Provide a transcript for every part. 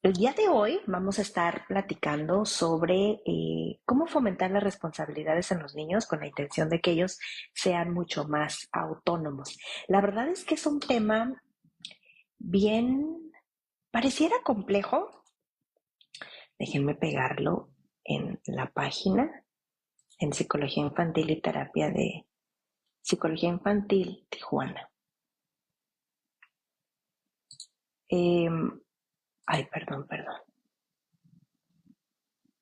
El día de hoy vamos a estar platicando sobre cómo fomentar las responsabilidades en los niños con la intención de que ellos sean mucho más autónomos. La verdad es que es un tema bien, pareciera complejo. Déjenme pegarlo en la página en Psicología Infantil y Terapia de Psicología Infantil Tijuana. Eh, perdón.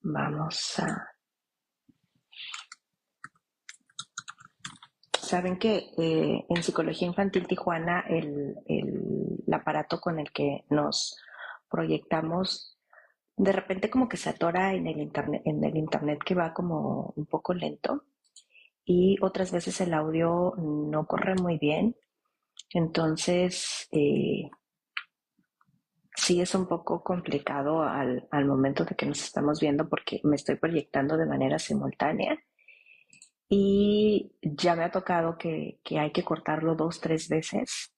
Vamos a Saben que en Psicología Infantil Tijuana el aparato con el que nos proyectamos de repente como que se atora en el internet que va como un poco lento y otras veces el audio no corre muy bien. Entonces, sí es un poco complicado al momento de que nos estamos viendo porque me estoy proyectando de manera simultánea. Y ya me ha tocado que hay que cortarlo dos, tres veces.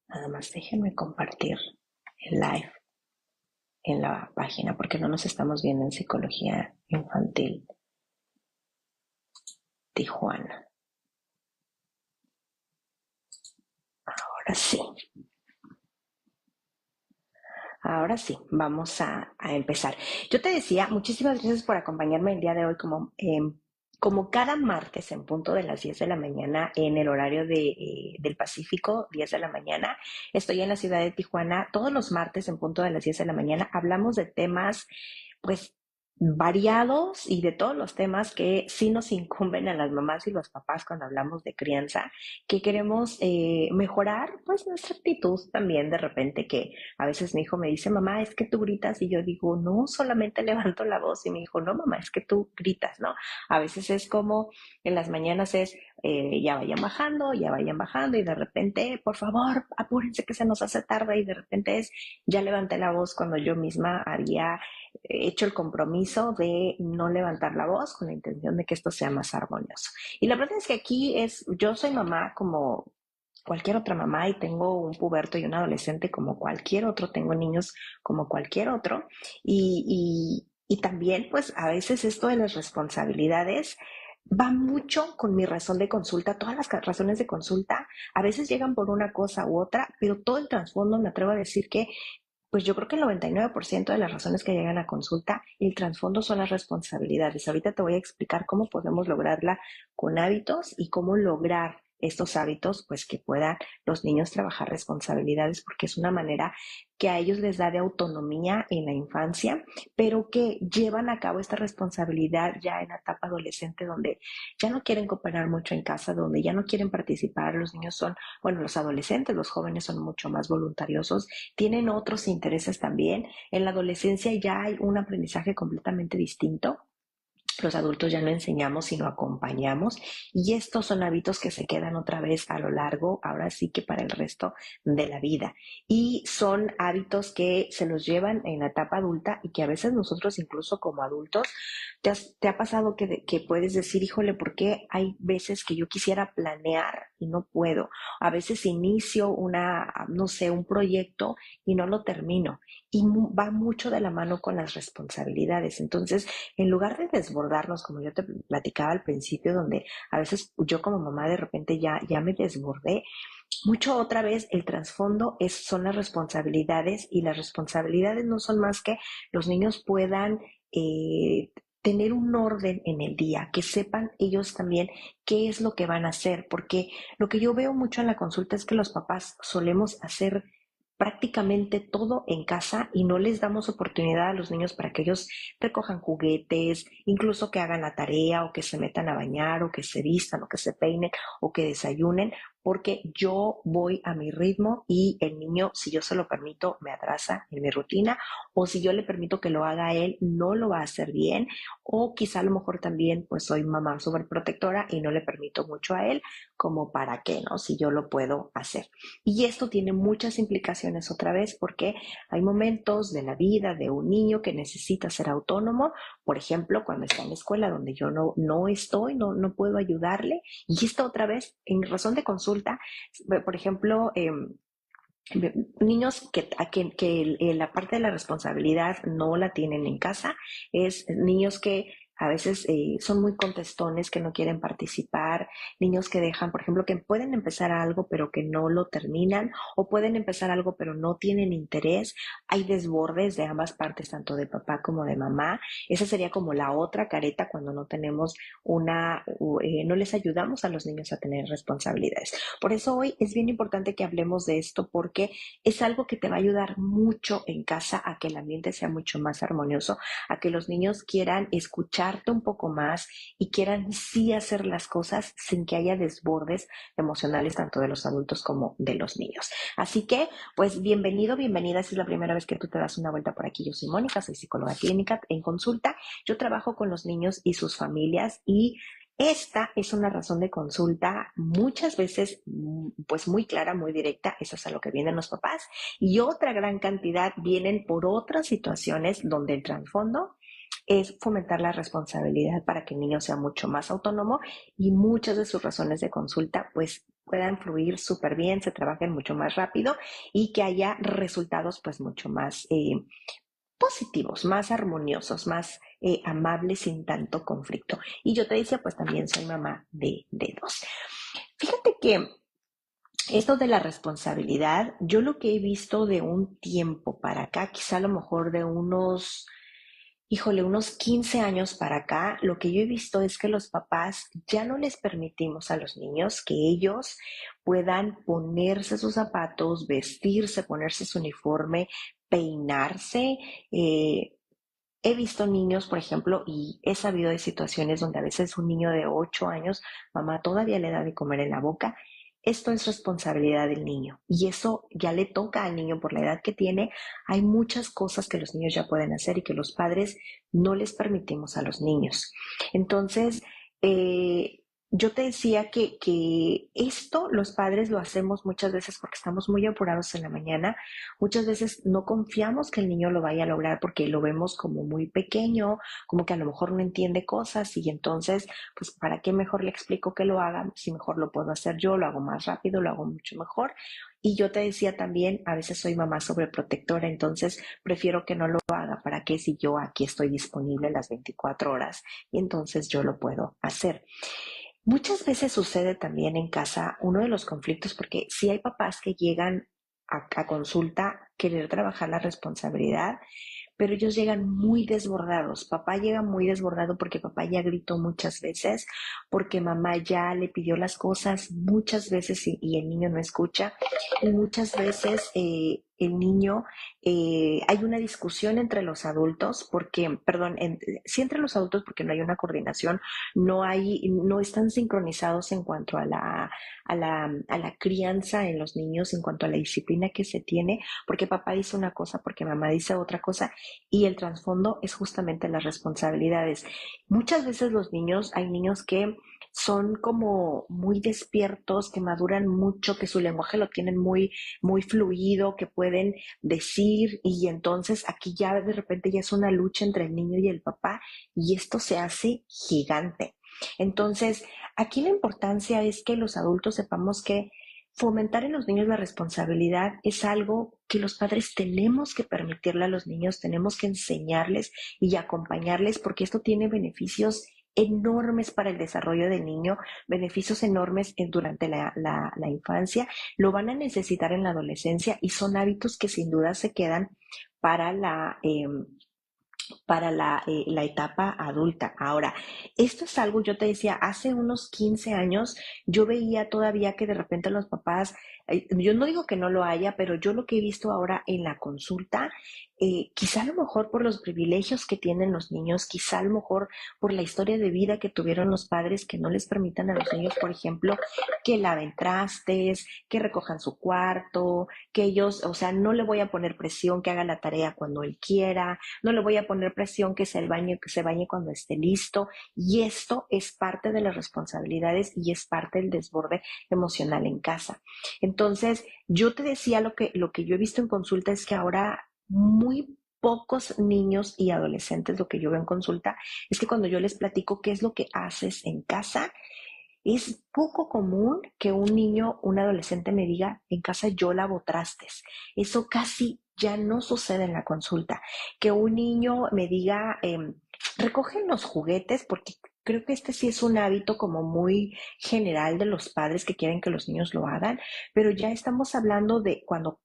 Nada más déjenme compartir el live en la página porque no nos estamos viendo en Psicología Infantil Tijuana. Ahora sí, ahora sí, vamos a empezar. Yo te decía, muchísimas gracias por acompañarme el día de hoy como cada martes en punto de las 10 de la mañana en el horario del Pacífico, 10 de la mañana. Estoy en la ciudad de Tijuana todos los martes en punto de las 10 de la mañana. Hablamos de temas, pues, variados y de todos los temas que sí nos incumben a las mamás y los papás cuando hablamos de crianza, que queremos mejorar, pues, nuestra actitud también de repente que a veces mi hijo me dice, mamá, es que tú gritas y yo digo, no, solamente levanto la voz y mi hijo, no, mamá, es que tú gritas, ¿no? A veces es como en las mañanas es, ya vayan bajando y de repente, por favor, apúrense que se nos hace tarde y de repente es, ya levanté la voz cuando yo misma había hecho el compromiso de no levantar la voz con la intención de que esto sea más armonioso. Y la verdad es que aquí yo soy mamá como cualquier otra mamá y tengo un puberto y un adolescente como cualquier otro, tengo niños como cualquier otro y también pues a veces esto de las responsabilidades va mucho con mi razón de consulta, todas las razones de consulta a veces llegan por una cosa u otra, pero todo el trasfondo me atrevo a decir que pues yo creo que el 99% de las razones que llegan a consulta, el trasfondo son las responsabilidades. Ahorita te voy a explicar cómo podemos lograrla con hábitos y cómo lograr estos hábitos, pues que puedan los niños trabajar responsabilidades, porque es una manera que a ellos les da de autonomía en la infancia, pero que llevan a cabo esta responsabilidad ya en la etapa adolescente, donde ya no quieren cooperar mucho en casa, donde ya no quieren participar. Los niños son, bueno, los adolescentes, los jóvenes son mucho más voluntariosos, tienen otros intereses también. En la adolescencia ya hay un aprendizaje completamente distinto. Los adultos ya no enseñamos, sino acompañamos. Y estos son hábitos que se quedan otra vez a lo largo, ahora sí que para el resto de la vida. Y son hábitos que se los llevan en la etapa adulta y que a veces nosotros incluso como adultos, te ha pasado que puedes decir, híjole, ¿por qué hay veces que yo quisiera planear y no puedo? A veces inicio no sé, un proyecto y no lo termino. Y va mucho de la mano con las responsabilidades. Entonces, en lugar de desbordarnos, como yo te platicaba al principio, donde a veces yo como mamá de repente ya me desbordé, mucho otra vez el trasfondo son las responsabilidades y las responsabilidades no son más que los niños puedan tener un orden en el día, que sepan ellos también qué es lo que van a hacer, porque lo que yo veo mucho en la consulta es que los papás solemos hacer prácticamente todo en casa y no les damos oportunidad a los niños para que ellos recojan juguetes, incluso que hagan la tarea o que se metan a bañar o que se vistan o que se peinen o que desayunen, porque yo voy a mi ritmo y el niño, si yo se lo permito, me atrasa en mi rutina, o si yo le permito que lo haga él, no lo va a hacer bien, o quizá a lo mejor también pues soy mamá súper protectora y no le permito mucho a él, como para qué, ¿no? Si yo lo puedo hacer. Y esto tiene muchas implicaciones otra vez porque hay momentos de la vida de un niño que necesita ser autónomo, por ejemplo, cuando está en la escuela donde yo no estoy, no puedo ayudarle. Y esto otra vez, en razón de consulta, por ejemplo, niños que la parte de la responsabilidad no la tienen en casa, es niños que a veces son muy contestones, que no quieren participar, niños que dejan, por ejemplo, que pueden empezar algo pero que no lo terminan, o pueden empezar algo pero no tienen interés. Hay desbordes de ambas partes, tanto de papá como de mamá. Esa sería como la otra careta cuando no tenemos no les ayudamos a los niños a tener responsabilidades. Por eso hoy es bien importante que hablemos de esto porque es algo que te va a ayudar mucho en casa a que el ambiente sea mucho más armonioso, a que los niños quieran escucharte un poco más y quieran sí hacer las cosas sin que haya desbordes emocionales tanto de los adultos como de los niños. Así que, pues bienvenido, bienvenida. Si es la primera vez que tú te das una vuelta por aquí, yo soy Mónica, soy psicóloga clínica en consulta. Yo trabajo con los niños y sus familias y esta es una razón de consulta muchas veces pues muy clara, muy directa, eso es a lo que vienen los papás, y otra gran cantidad vienen por otras situaciones donde el trasfondo es fomentar la responsabilidad para que el niño sea mucho más autónomo y muchas de sus razones de consulta pues puedan fluir súper bien, se trabajen mucho más rápido y que haya resultados pues mucho más positivos, más armoniosos, más amables, sin tanto conflicto. Y yo te decía, pues también soy mamá de dos. Fíjate que esto de la responsabilidad, yo lo que he visto de un tiempo para acá, quizá a lo mejor de unos 15 años para acá, lo que yo he visto es que los papás ya no les permitimos a los niños que ellos puedan ponerse sus zapatos, vestirse, ponerse su uniforme, peinarse. He visto niños, por ejemplo, y he sabido de situaciones donde a veces un niño de 8 años, mamá todavía le da de comer en la boca. Esto es responsabilidad del niño y eso ya le toca al niño por la edad que tiene. Hay muchas cosas que los niños ya pueden hacer y que los padres no les permitimos a los niños. Entonces, yo te decía que esto los padres lo hacemos muchas veces porque estamos muy apurados en la mañana. Muchas veces no confiamos que el niño lo vaya a lograr porque lo vemos como muy pequeño, como que a lo mejor no entiende cosas y entonces, pues, ¿para qué mejor le explico que lo haga? Si mejor lo puedo hacer yo, lo hago más rápido, lo hago mucho mejor. Y yo te decía también, a veces soy mamá sobreprotectora, entonces prefiero que no lo haga. ¿Para qué si yo aquí estoy disponible las 24 horas y entonces yo lo puedo hacer? Muchas veces sucede también en casa uno de los conflictos, porque si hay papás que llegan a consulta querer trabajar la responsabilidad, pero ellos llegan muy desbordados. Papá llega muy desbordado porque papá ya gritó muchas veces, porque mamá ya le pidió las cosas muchas veces y el niño no escucha. Y muchas veces el niño, hay una discusión entre los adultos, porque, perdón, sí entre los adultos porque no hay una coordinación, no están sincronizados en cuanto a la crianza en los niños, en cuanto a la disciplina que se tiene, porque papá dice una cosa, porque mamá dice otra cosa, y el trasfondo es justamente las responsabilidades. Muchas veces hay niños que son como muy despiertos, que maduran mucho, que su lenguaje lo tienen muy, muy fluido, que pueden decir, y entonces aquí ya de repente ya es una lucha entre el niño y el papá, y esto se hace gigante. Entonces, aquí la importancia es que los adultos sepamos que fomentar en los niños la responsabilidad es algo que los padres tenemos que permitirle a los niños, tenemos que enseñarles y acompañarles porque esto tiene beneficios enormes para el desarrollo del niño, beneficios enormes durante la infancia, lo van a necesitar en la adolescencia y son hábitos que sin duda se quedan para para la etapa adulta. Ahora, esto es algo, yo te decía, hace unos 15 años yo veía todavía que de repente los papás, yo no digo que no lo haya, pero yo lo que he visto ahora en la consulta, quizá a lo mejor por los privilegios que tienen los niños, quizá a lo mejor por la historia de vida que tuvieron los padres que no les permitan a los niños, por ejemplo, que laven trastes, que recojan su cuarto, que ellos, o sea, no le voy a poner presión que haga la tarea cuando él quiera, no le voy a poner presión que se bañe cuando esté listo. Y esto es parte de las responsabilidades y es parte del desborde emocional en casa. Entonces, yo te decía lo que yo he visto en consulta es que ahora muy pocos niños y adolescentes, lo que yo veo en consulta, es que cuando yo les platico qué es lo que haces en casa, es poco común que un niño, un adolescente me diga, en casa yo lavo trastes. Eso casi ya no sucede en la consulta. Que un niño me diga, recogen los juguetes, porque creo que este sí es un hábito como muy general de los padres que quieren que los niños lo hagan, pero ya estamos hablando de cuando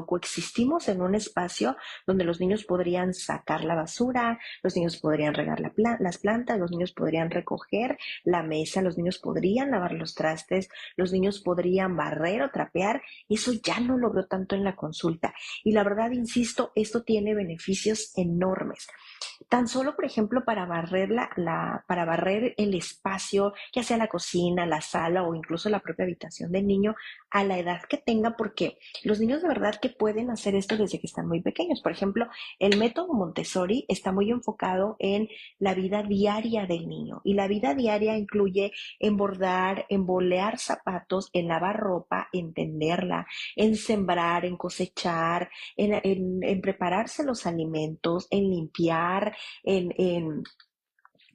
coexistimos en un espacio donde los niños podrían sacar la basura, los niños podrían regar las plantas, los niños podrían recoger la mesa, los niños podrían lavar los trastes, los niños podrían barrer o trapear, eso ya no lo veo tanto en la consulta. Y la verdad, insisto, esto tiene beneficios enormes. Tan solo, por ejemplo, para barrer el espacio, ya sea la cocina, la sala o incluso la propia habitación del niño, a la edad que tenga, porque los niños de verdad que pueden hacer esto desde que están muy pequeños. Por ejemplo, el método Montessori está muy enfocado en la vida diaria del niño y la vida diaria incluye en bordar, en bolear zapatos, en lavar ropa, en tenderla, en sembrar, en cosechar, en prepararse los alimentos, en limpiar, en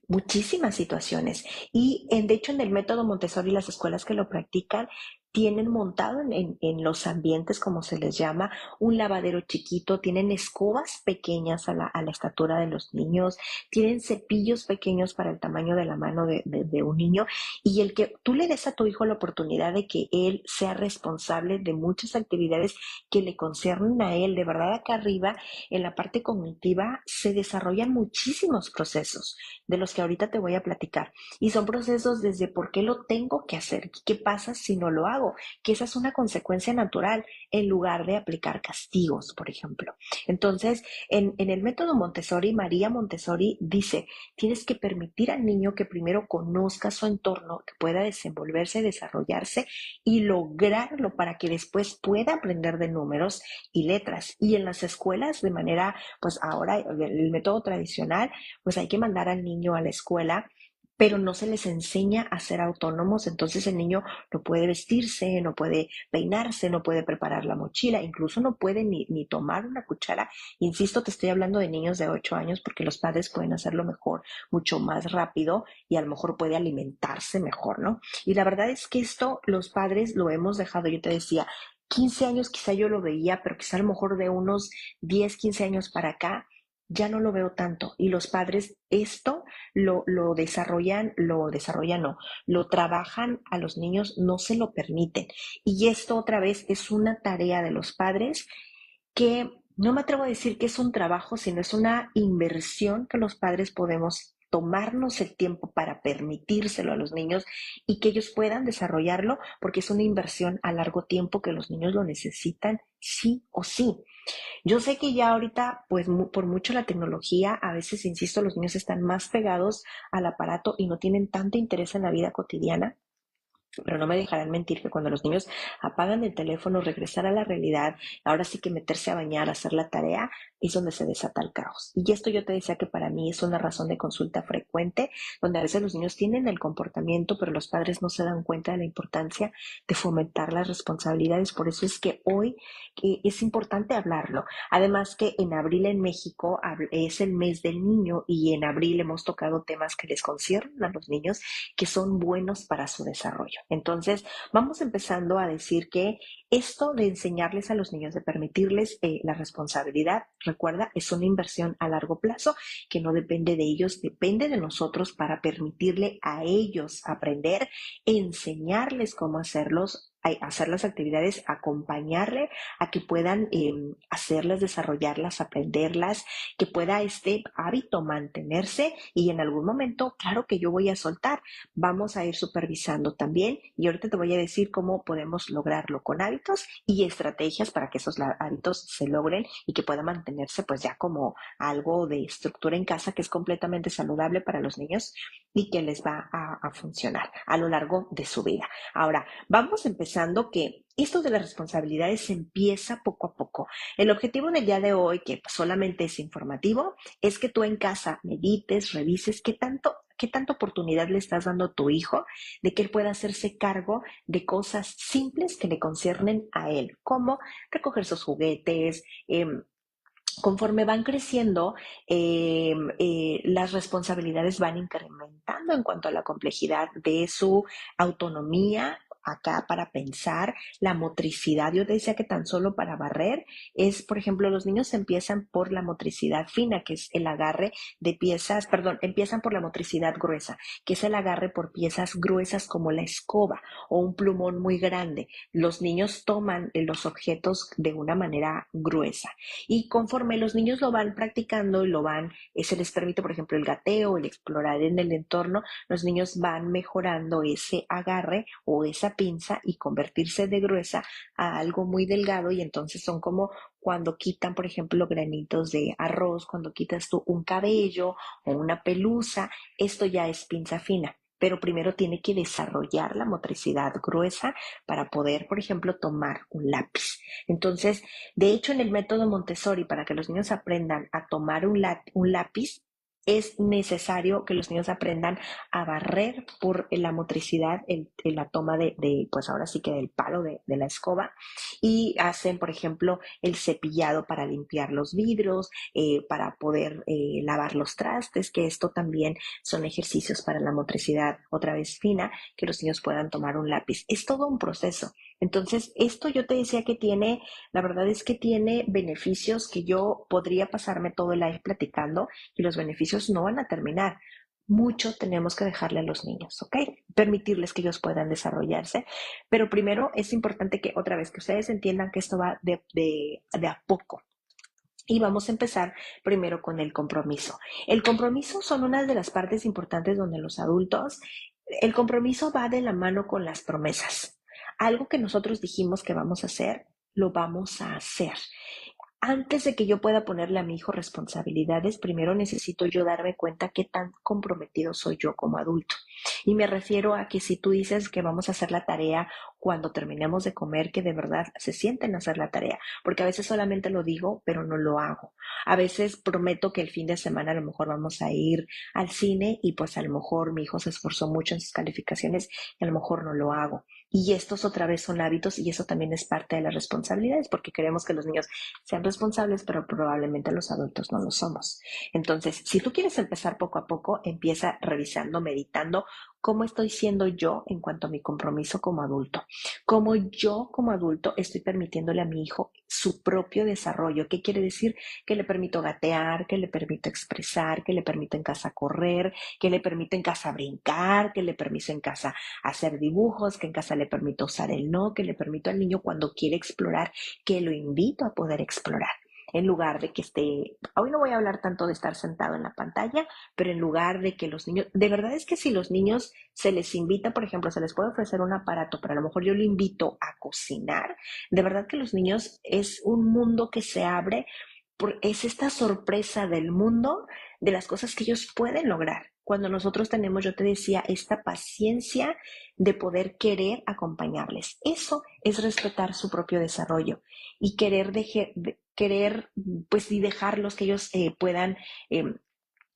muchísimas situaciones. Y de hecho en el método Montessori las escuelas que lo practican tienen montado en los ambientes, como se les llama, un lavadero chiquito, tienen escobas pequeñas a la estatura de los niños, tienen cepillos pequeños para el tamaño de la mano de un niño, y el que tú le des a tu hijo la oportunidad de que él sea responsable de muchas actividades que le conciernen a él, de verdad acá arriba, en la parte cognitiva, se desarrollan muchísimos procesos de los que ahorita te voy a platicar. Y son procesos desde por qué lo tengo que hacer, qué pasa si no lo hago, que esa es una consecuencia natural en lugar de aplicar castigos, por ejemplo. Entonces, en el método Montessori, María Montessori dice, tienes que permitir al niño que primero conozca su entorno, que pueda desenvolverse, desarrollarse y lograrlo para que después pueda aprender de números y letras. Y en las escuelas, de manera, pues ahora el método tradicional, pues hay que mandar al niño a la escuela, pero no se les enseña a ser autónomos, entonces el niño no puede vestirse, no puede peinarse, no puede preparar la mochila, incluso no puede ni tomar una cuchara. Insisto, te estoy hablando de niños de 8 años porque los padres pueden hacerlo mejor, mucho más rápido y a lo mejor puede alimentarse mejor, ¿no? Y la verdad es que esto los padres lo hemos dejado, yo te decía, 15 años quizá yo lo veía, pero quizá a lo mejor de unos 10, 15 años para acá, ya no lo veo tanto. Y los padres esto lo desarrollan, no, lo trabajan a los niños, no se lo permiten. Y esto otra vez es una tarea de los padres que no me atrevo a decir que es un trabajo, sino es una inversión que los padres podemos tomarnos el tiempo para permitírselo a los niños y que ellos puedan desarrollarlo, porque es una inversión a largo tiempo que los niños lo necesitan sí o sí. Yo sé que ya ahorita, pues por mucho la tecnología, a veces, insisto, los niños están más pegados al aparato y no tienen tanto interés en la vida cotidiana. Pero no me dejarán mentir que cuando los niños apagan el teléfono, regresar a la realidad, ahora sí que meterse a bañar, hacer la tarea, es donde se desata el caos. Y esto yo te decía que para mí es una razón de consulta frecuente, donde a veces los niños tienen el comportamiento, pero los padres no se dan cuenta de la importancia de fomentar las responsabilidades. Por eso es que hoy es importante hablarlo. Además que en abril en México es el mes del niño y en abril hemos tocado temas que les conciernen a los niños que son buenos para su desarrollo. Entonces, vamos empezando a decir que esto de enseñarles a los niños, de permitirles la responsabilidad, recuerda, es una inversión a largo plazo que no depende de ellos, depende de nosotros para permitirle a ellos aprender, enseñarles cómo hacerlos hacer las actividades, acompañarle a que puedan hacerlas, desarrollarlas, aprenderlas, que pueda este hábito mantenerse y en algún momento, claro que yo voy a soltar, vamos a ir supervisando también y ahorita te voy a decir cómo podemos lograrlo con hábitos y estrategias para que esos hábitos se logren y que pueda mantenerse pues ya como algo de estructura en casa que es completamente saludable para los niños y que les va a funcionar a lo largo de su vida. Ahora, vamos empezando que esto de las responsabilidades empieza poco a poco. El objetivo del día de hoy, que solamente es informativo, es que tú en casa medites, revises qué tanta oportunidad le estás dando a tu hijo de que él pueda hacerse cargo de cosas simples que le conciernen a él, como recoger sus juguetes, conforme van creciendo, las responsabilidades van incrementando en cuanto a la complejidad de su autonomía acá para pensar, la motricidad. Yo te decía que tan solo para barrer es, por ejemplo, los niños empiezan por la motricidad fina, que es el agarre de piezas, perdón, empiezan por la motricidad gruesa, que es el agarre por piezas gruesas como la escoba o un plumón muy grande. Los niños toman los objetos de una manera gruesa. Y conforme los niños lo van practicando y se les permite, por ejemplo, el gateo, el explorar en el entorno, los niños van mejorando ese agarre o esa pinza y convertirse de gruesa a algo muy delgado y entonces son como cuando quitan, por ejemplo, granitos de arroz, cuando quitas tú un cabello o una pelusa, esto ya es pinza fina. Pero primero tiene que desarrollar la motricidad gruesa para poder, por ejemplo, tomar un lápiz. Entonces, de hecho, en el método Montessori, para que los niños aprendan a tomar un lápiz, es necesario que los niños aprendan a barrer por la motricidad, la toma pues ahora sí que del palo de la escoba, y hacen, por ejemplo, el cepillado para limpiar los vidrios, para poder lavar los trastes, que esto también son ejercicios para la motricidad, otra vez fina, que los niños puedan tomar un lápiz. Es todo un proceso. Entonces, esto yo te decía que la verdad es que tiene beneficios que yo podría pasarme todo el live platicando y los beneficios no van a terminar. Mucho tenemos que dejarle a los niños, ¿ok? Permitirles que ellos puedan desarrollarse, pero primero es importante que otra vez que ustedes entiendan que esto va de a poco. Y vamos a empezar primero con el compromiso. El compromiso son una de las partes importantes donde los adultos, el compromiso va de la mano con las promesas. Algo que nosotros dijimos que vamos a hacer, lo vamos a hacer. Antes de que yo pueda ponerle a mi hijo responsabilidades, primero necesito yo darme cuenta qué tan comprometido soy yo como adulto. Y me refiero a que si tú dices que vamos a hacer la tarea cuando terminemos de comer, que de verdad se sienten a hacer la tarea, porque a veces solamente lo digo, pero no lo hago. A veces prometo que el fin de semana a lo mejor vamos a ir al cine y pues a lo mejor mi hijo se esforzó mucho en sus calificaciones y a lo mejor no lo hago. Y estos otra vez son hábitos y eso también es parte de las responsabilidades porque queremos que los niños sean responsables, pero probablemente los adultos no lo somos. Entonces, si tú quieres empezar poco a poco, empieza revisando, meditando cómo estoy siendo yo en cuanto a mi compromiso como adulto. Cómo yo como adulto estoy permitiéndole a mi hijo su propio desarrollo. ¿Qué quiere decir? Que le permito gatear, que le permito expresar, que le permito en casa correr, que le permito en casa brincar, que le permito en casa hacer dibujos, que en casa le permito usar el no, que le permito al niño cuando quiere explorar, que lo invito a poder explorar. En lugar de que hoy no voy a hablar tanto de estar sentado en la pantalla, pero en lugar de que los niños, de verdad es que si los niños se les invita, por ejemplo, se les puede ofrecer un aparato, pero a lo mejor yo le invito a cocinar, de verdad que los niños es un mundo que se abre, es esta sorpresa del mundo, de las cosas que ellos pueden lograr. Cuando nosotros tenemos, yo te decía, esta paciencia de poder querer acompañarles. Eso es respetar su propio desarrollo y querer pues y dejarlos que ellos puedan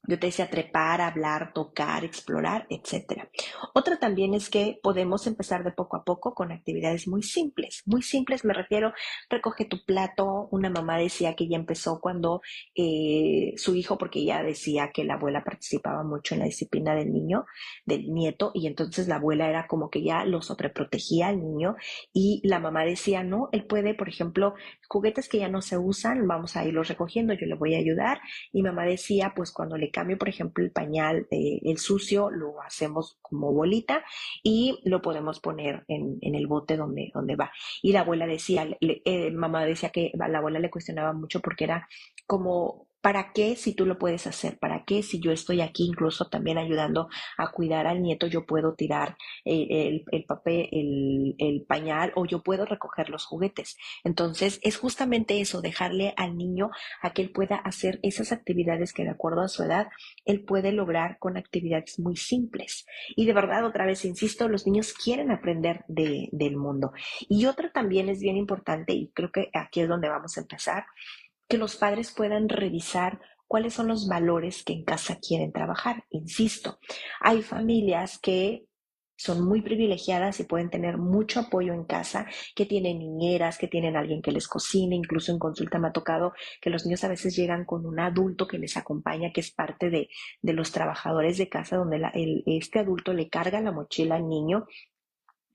yo te decía trepar, hablar, tocar, explorar, etcétera. Otra también es que podemos empezar de poco a poco con actividades muy simples. Muy simples me refiero, recoge tu plato. Una mamá decía que ella empezó cuando su hijo, porque ella decía que la abuela participaba mucho en la disciplina del niño, del nieto, y entonces la abuela era como que ya lo sobreprotegía al niño y la mamá decía, no, él puede, por ejemplo, juguetes que ya no se usan, vamos a irlos recogiendo, yo le voy a ayudar. Y mamá decía, pues cuando le cambio, por ejemplo, el pañal, el sucio, lo hacemos como bolita y lo podemos poner en el bote donde va. Y la abuela decía, mamá decía que a la abuela le cuestionaba mucho porque era como, ¿para qué si tú lo puedes hacer? ¿Para qué si yo estoy aquí incluso también ayudando a cuidar al nieto, yo puedo tirar el papel, el pañal o yo puedo recoger los juguetes? Entonces, es justamente eso, dejarle al niño a que él pueda hacer esas actividades que de acuerdo a su edad, él puede lograr con actividades muy simples. Y de verdad, otra vez, insisto, los niños quieren aprender del mundo. Y otra también es bien importante, y creo que aquí es donde vamos a empezar, que los padres puedan revisar cuáles son los valores que en casa quieren trabajar. Insisto, hay familias que son muy privilegiadas y pueden tener mucho apoyo en casa, que tienen niñeras, que tienen alguien que les cocine, incluso en consulta me ha tocado que los niños a veces llegan con un adulto que les acompaña, que es parte de los trabajadores de casa, donde este adulto le carga la mochila al niño.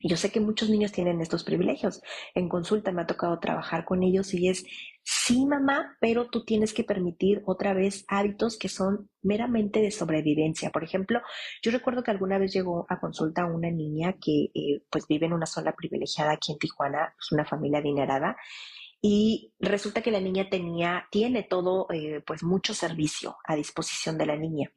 Y yo sé que muchos niños tienen estos privilegios. En consulta me ha tocado trabajar con ellos y es, sí, mamá, pero tú tienes que permitir otra vez hábitos que son meramente de sobrevivencia. Por ejemplo, yo recuerdo que alguna vez llegó a consulta una niña que pues vive en una zona privilegiada aquí en Tijuana, es una familia adinerada, y resulta que la niña tiene todo, pues mucho servicio a disposición de la niña.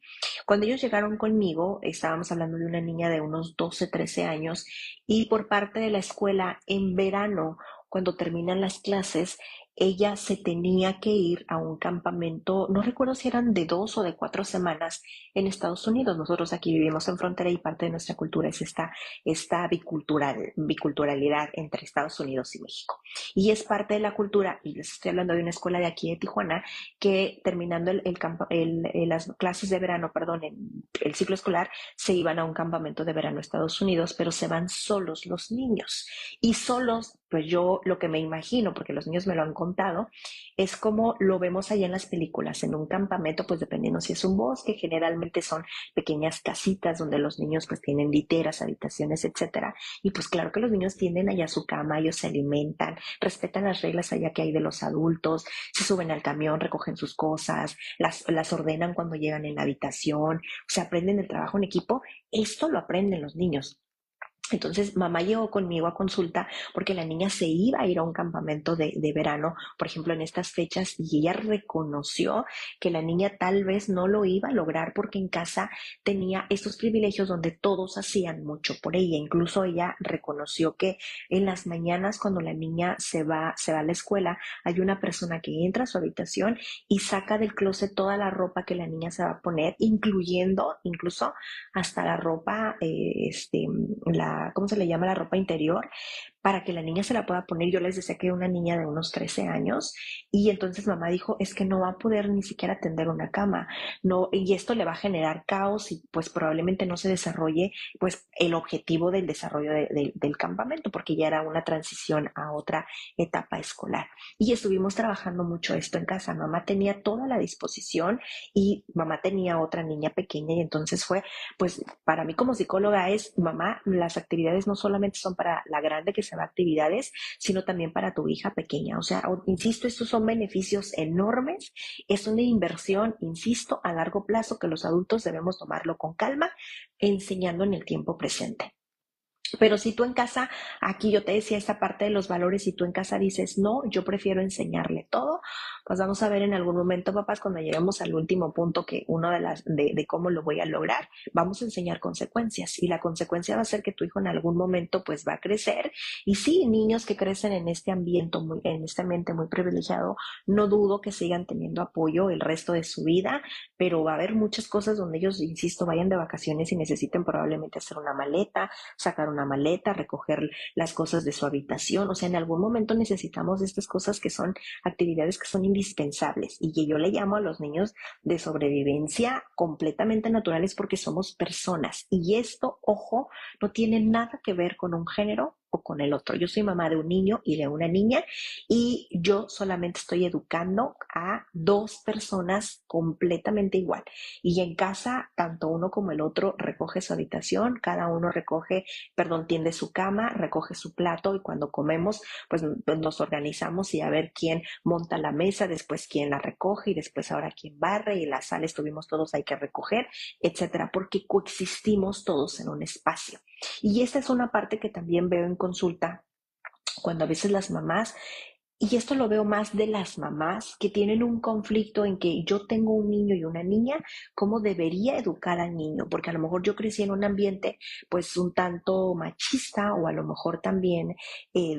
Cuando ellos llegaron conmigo, estábamos hablando de una niña de unos 12, 13 años y por parte de la escuela en verano, cuando terminan las clases, ella se tenía que ir a un campamento, no recuerdo si eran de 2 o de 4 semanas en Estados Unidos. Nosotros aquí vivimos en frontera y parte de nuestra cultura es esta biculturalidad entre Estados Unidos y México. Y es parte de la cultura, y les estoy hablando de una escuela de aquí de Tijuana, que terminando las clases de verano, perdón, el ciclo escolar, se iban a un campamento de verano a Estados Unidos, pero se van solos los niños. Y solos, pues yo lo que me imagino, porque los niños me lo han contado, es como lo vemos allá en las películas, en un campamento, pues dependiendo si es un bosque, generalmente son pequeñas casitas donde los niños pues tienen literas, habitaciones, etcétera. Y pues claro que los niños tienden allá a su cama, ellos se alimentan, respetan las reglas allá que hay de los adultos, se suben al camión, recogen sus cosas, las ordenan cuando llegan en la habitación, o sea, aprenden el trabajo en equipo. Esto lo aprenden los niños. Entonces, mamá llegó conmigo a consulta porque la niña se iba a ir a un campamento de verano, por ejemplo, en estas fechas, y ella reconoció que la niña tal vez no lo iba a lograr porque en casa tenía estos privilegios donde todos hacían mucho por ella. Incluso ella reconoció que en las mañanas, cuando la niña se va a la escuela, hay una persona que entra a su habitación y saca del closet toda la ropa que la niña se va a poner, incluyendo incluso hasta la ropa, ¿cómo se le llama? La ropa interior, para que la niña se la pueda poner. Yo les decía que era una niña de unos 13 años y entonces mamá dijo, es que no va a poder ni siquiera tender una cama, no, y esto le va a generar caos y pues probablemente no se desarrolle pues el objetivo del desarrollo del campamento, porque ya era una transición a otra etapa escolar. Y estuvimos trabajando mucho esto en casa. Mamá tenía toda la disposición y mamá tenía otra niña pequeña y entonces fue, pues para mí como psicóloga es, mamá, las actividades no solamente son para la grande que se va a actividades, sino también para tu hija pequeña. O sea, insisto, estos son beneficios enormes, es una inversión, insisto, a largo plazo que los adultos debemos tomarlo con calma, enseñando en el tiempo presente. Pero si tú en casa, aquí yo te decía esta parte de los valores, si tú en casa dices, no, yo prefiero enseñarle todo, pues vamos a ver en algún momento, papás, cuando lleguemos al último punto, que uno de cómo lo voy a lograr, vamos a enseñar consecuencias. Y la consecuencia va a ser que tu hijo en algún momento pues va a crecer. Y sí, niños que crecen en este ambiente en este ambiente muy privilegiado, no dudo que sigan teniendo apoyo el resto de su vida, pero va a haber muchas cosas donde ellos, insisto, vayan de vacaciones y necesiten probablemente hacer una maleta, sacar una maleta, recoger las cosas de su habitación. O sea, en algún momento necesitamos estas cosas que son actividades que son indispensables y que yo le llamo a los niños de sobrevivencia completamente naturales porque somos personas. Y esto, ojo, no tiene nada que ver con un género o con el otro. Yo soy mamá de un niño y de una niña y yo solamente estoy educando a dos personas completamente igual. Y en casa, tanto uno como el otro recoge su habitación, cada uno recoge, perdón, tiende su cama, recoge su plato y cuando comemos, pues nos organizamos y a ver quién monta la mesa, después quién la recoge y después ahora quién barre y la sala estuvimos todos hay que recoger, etcétera, porque coexistimos todos en un espacio. Y esta es una parte que también veo en consulta cuando a veces las mamás, y esto lo veo más de las mamás que tienen un conflicto en que yo tengo un niño y una niña, ¿cómo debería educar al niño? Porque a lo mejor yo crecí en un ambiente pues un tanto machista o a lo mejor también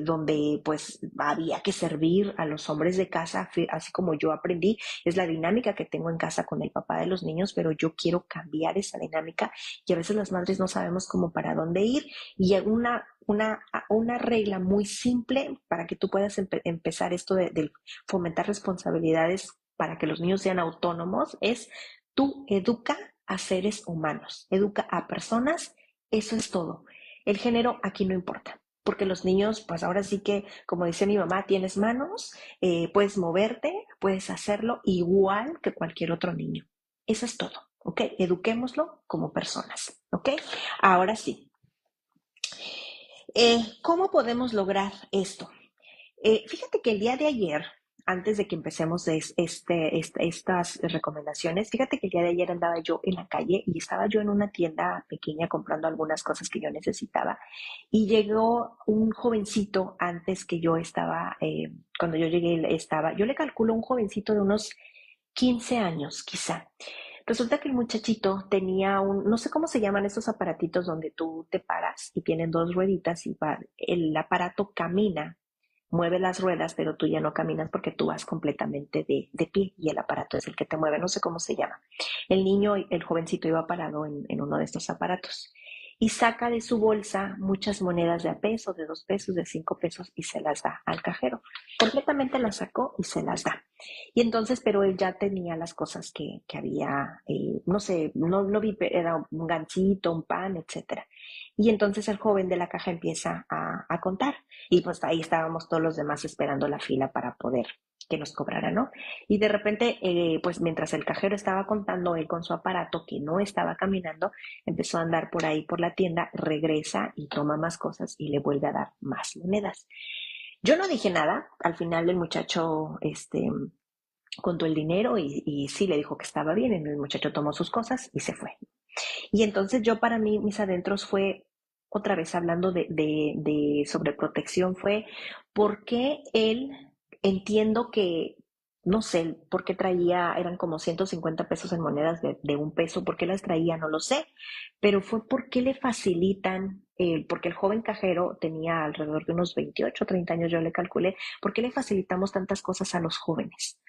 donde pues había que servir a los hombres de casa, así como yo aprendí, es la dinámica que tengo en casa con el papá de los niños, pero yo quiero cambiar esa dinámica y a veces las madres no sabemos cómo para dónde ir y una regla muy simple para que tú puedas empezar esto de fomentar responsabilidades para que los niños sean autónomos es tú educa a seres humanos, educa a personas, eso es todo. El género aquí no importa, porque los niños, pues ahora sí que, como dice mi mamá, tienes manos, puedes moverte, puedes hacerlo igual que cualquier otro niño. Eso es todo, ¿ok? Eduquémoslo como personas, ¿ok? Ahora sí, ¿cómo podemos lograr esto? Fíjate que el día de ayer, antes de que empecemos estas recomendaciones, fíjate que el día de ayer andaba yo en la calle y estaba yo en una tienda pequeña comprando algunas cosas que yo necesitaba y llegó un jovencito antes que yo estaba, cuando yo llegué estaba, yo le calculo un jovencito de unos 15 años quizá. Resulta que el muchachito tenía no sé cómo se llaman esos aparatitos donde tú te paras y tienen dos rueditas y el aparato camina, mueve las ruedas, pero tú ya no caminas porque tú vas completamente de pie y el aparato es el que te mueve, no sé cómo se llama. El niño, el jovencito iba parado en uno de estos aparatos y saca de su bolsa muchas monedas de a peso, de 2 pesos, de 5 pesos y se las da al cajero. Completamente las sacó y se las da. Y entonces, pero él ya tenía las cosas que había, no sé, no vi, era un gancito, un pan, etcétera. Y entonces el joven de la caja empieza a contar. Y pues ahí estábamos todos los demás esperando la fila para poder que nos cobrara, ¿no? Y de repente, pues mientras el cajero estaba contando, él con su aparato que no estaba caminando, empezó a andar por ahí por la tienda, regresa y toma más cosas y le vuelve a dar más monedas. Yo no dije nada, al final el muchacho, contó el dinero y sí le dijo que estaba bien, el muchacho tomó sus cosas y se fue. Y entonces yo para mí, mis adentros fue, otra vez hablando de sobreprotección, fue por qué él, entiendo que, no sé, por qué traía, eran como 150 pesos en monedas de 1 peso, por qué las traía, no lo sé, pero fue por qué le facilitan, porque el joven cajero tenía alrededor de unos 28 o 30 años, yo le calculé, ¿por qué le facilitamos tantas cosas a los jóvenes?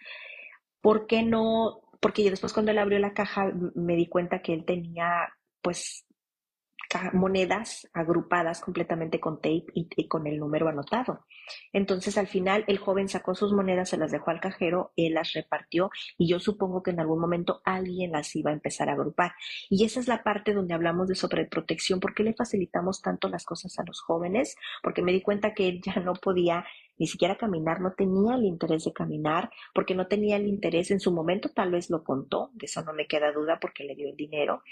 ¿Por qué no? Porque yo después cuando él abrió la caja me di cuenta que él tenía pues monedas agrupadas completamente con tape y con el número anotado. Entonces al final el joven sacó sus monedas, se las dejó al cajero, él las repartió y yo supongo que en algún momento alguien las iba a empezar a agrupar. Y esa es la parte donde hablamos de sobreprotección. ¿Por qué le facilitamos tanto las cosas a los jóvenes? Porque me di cuenta que él ya no podía ni siquiera caminar, no tenía el interés de caminar, porque no tenía el interés en su momento, tal vez lo contó, de eso no me queda duda porque le dio el dinero,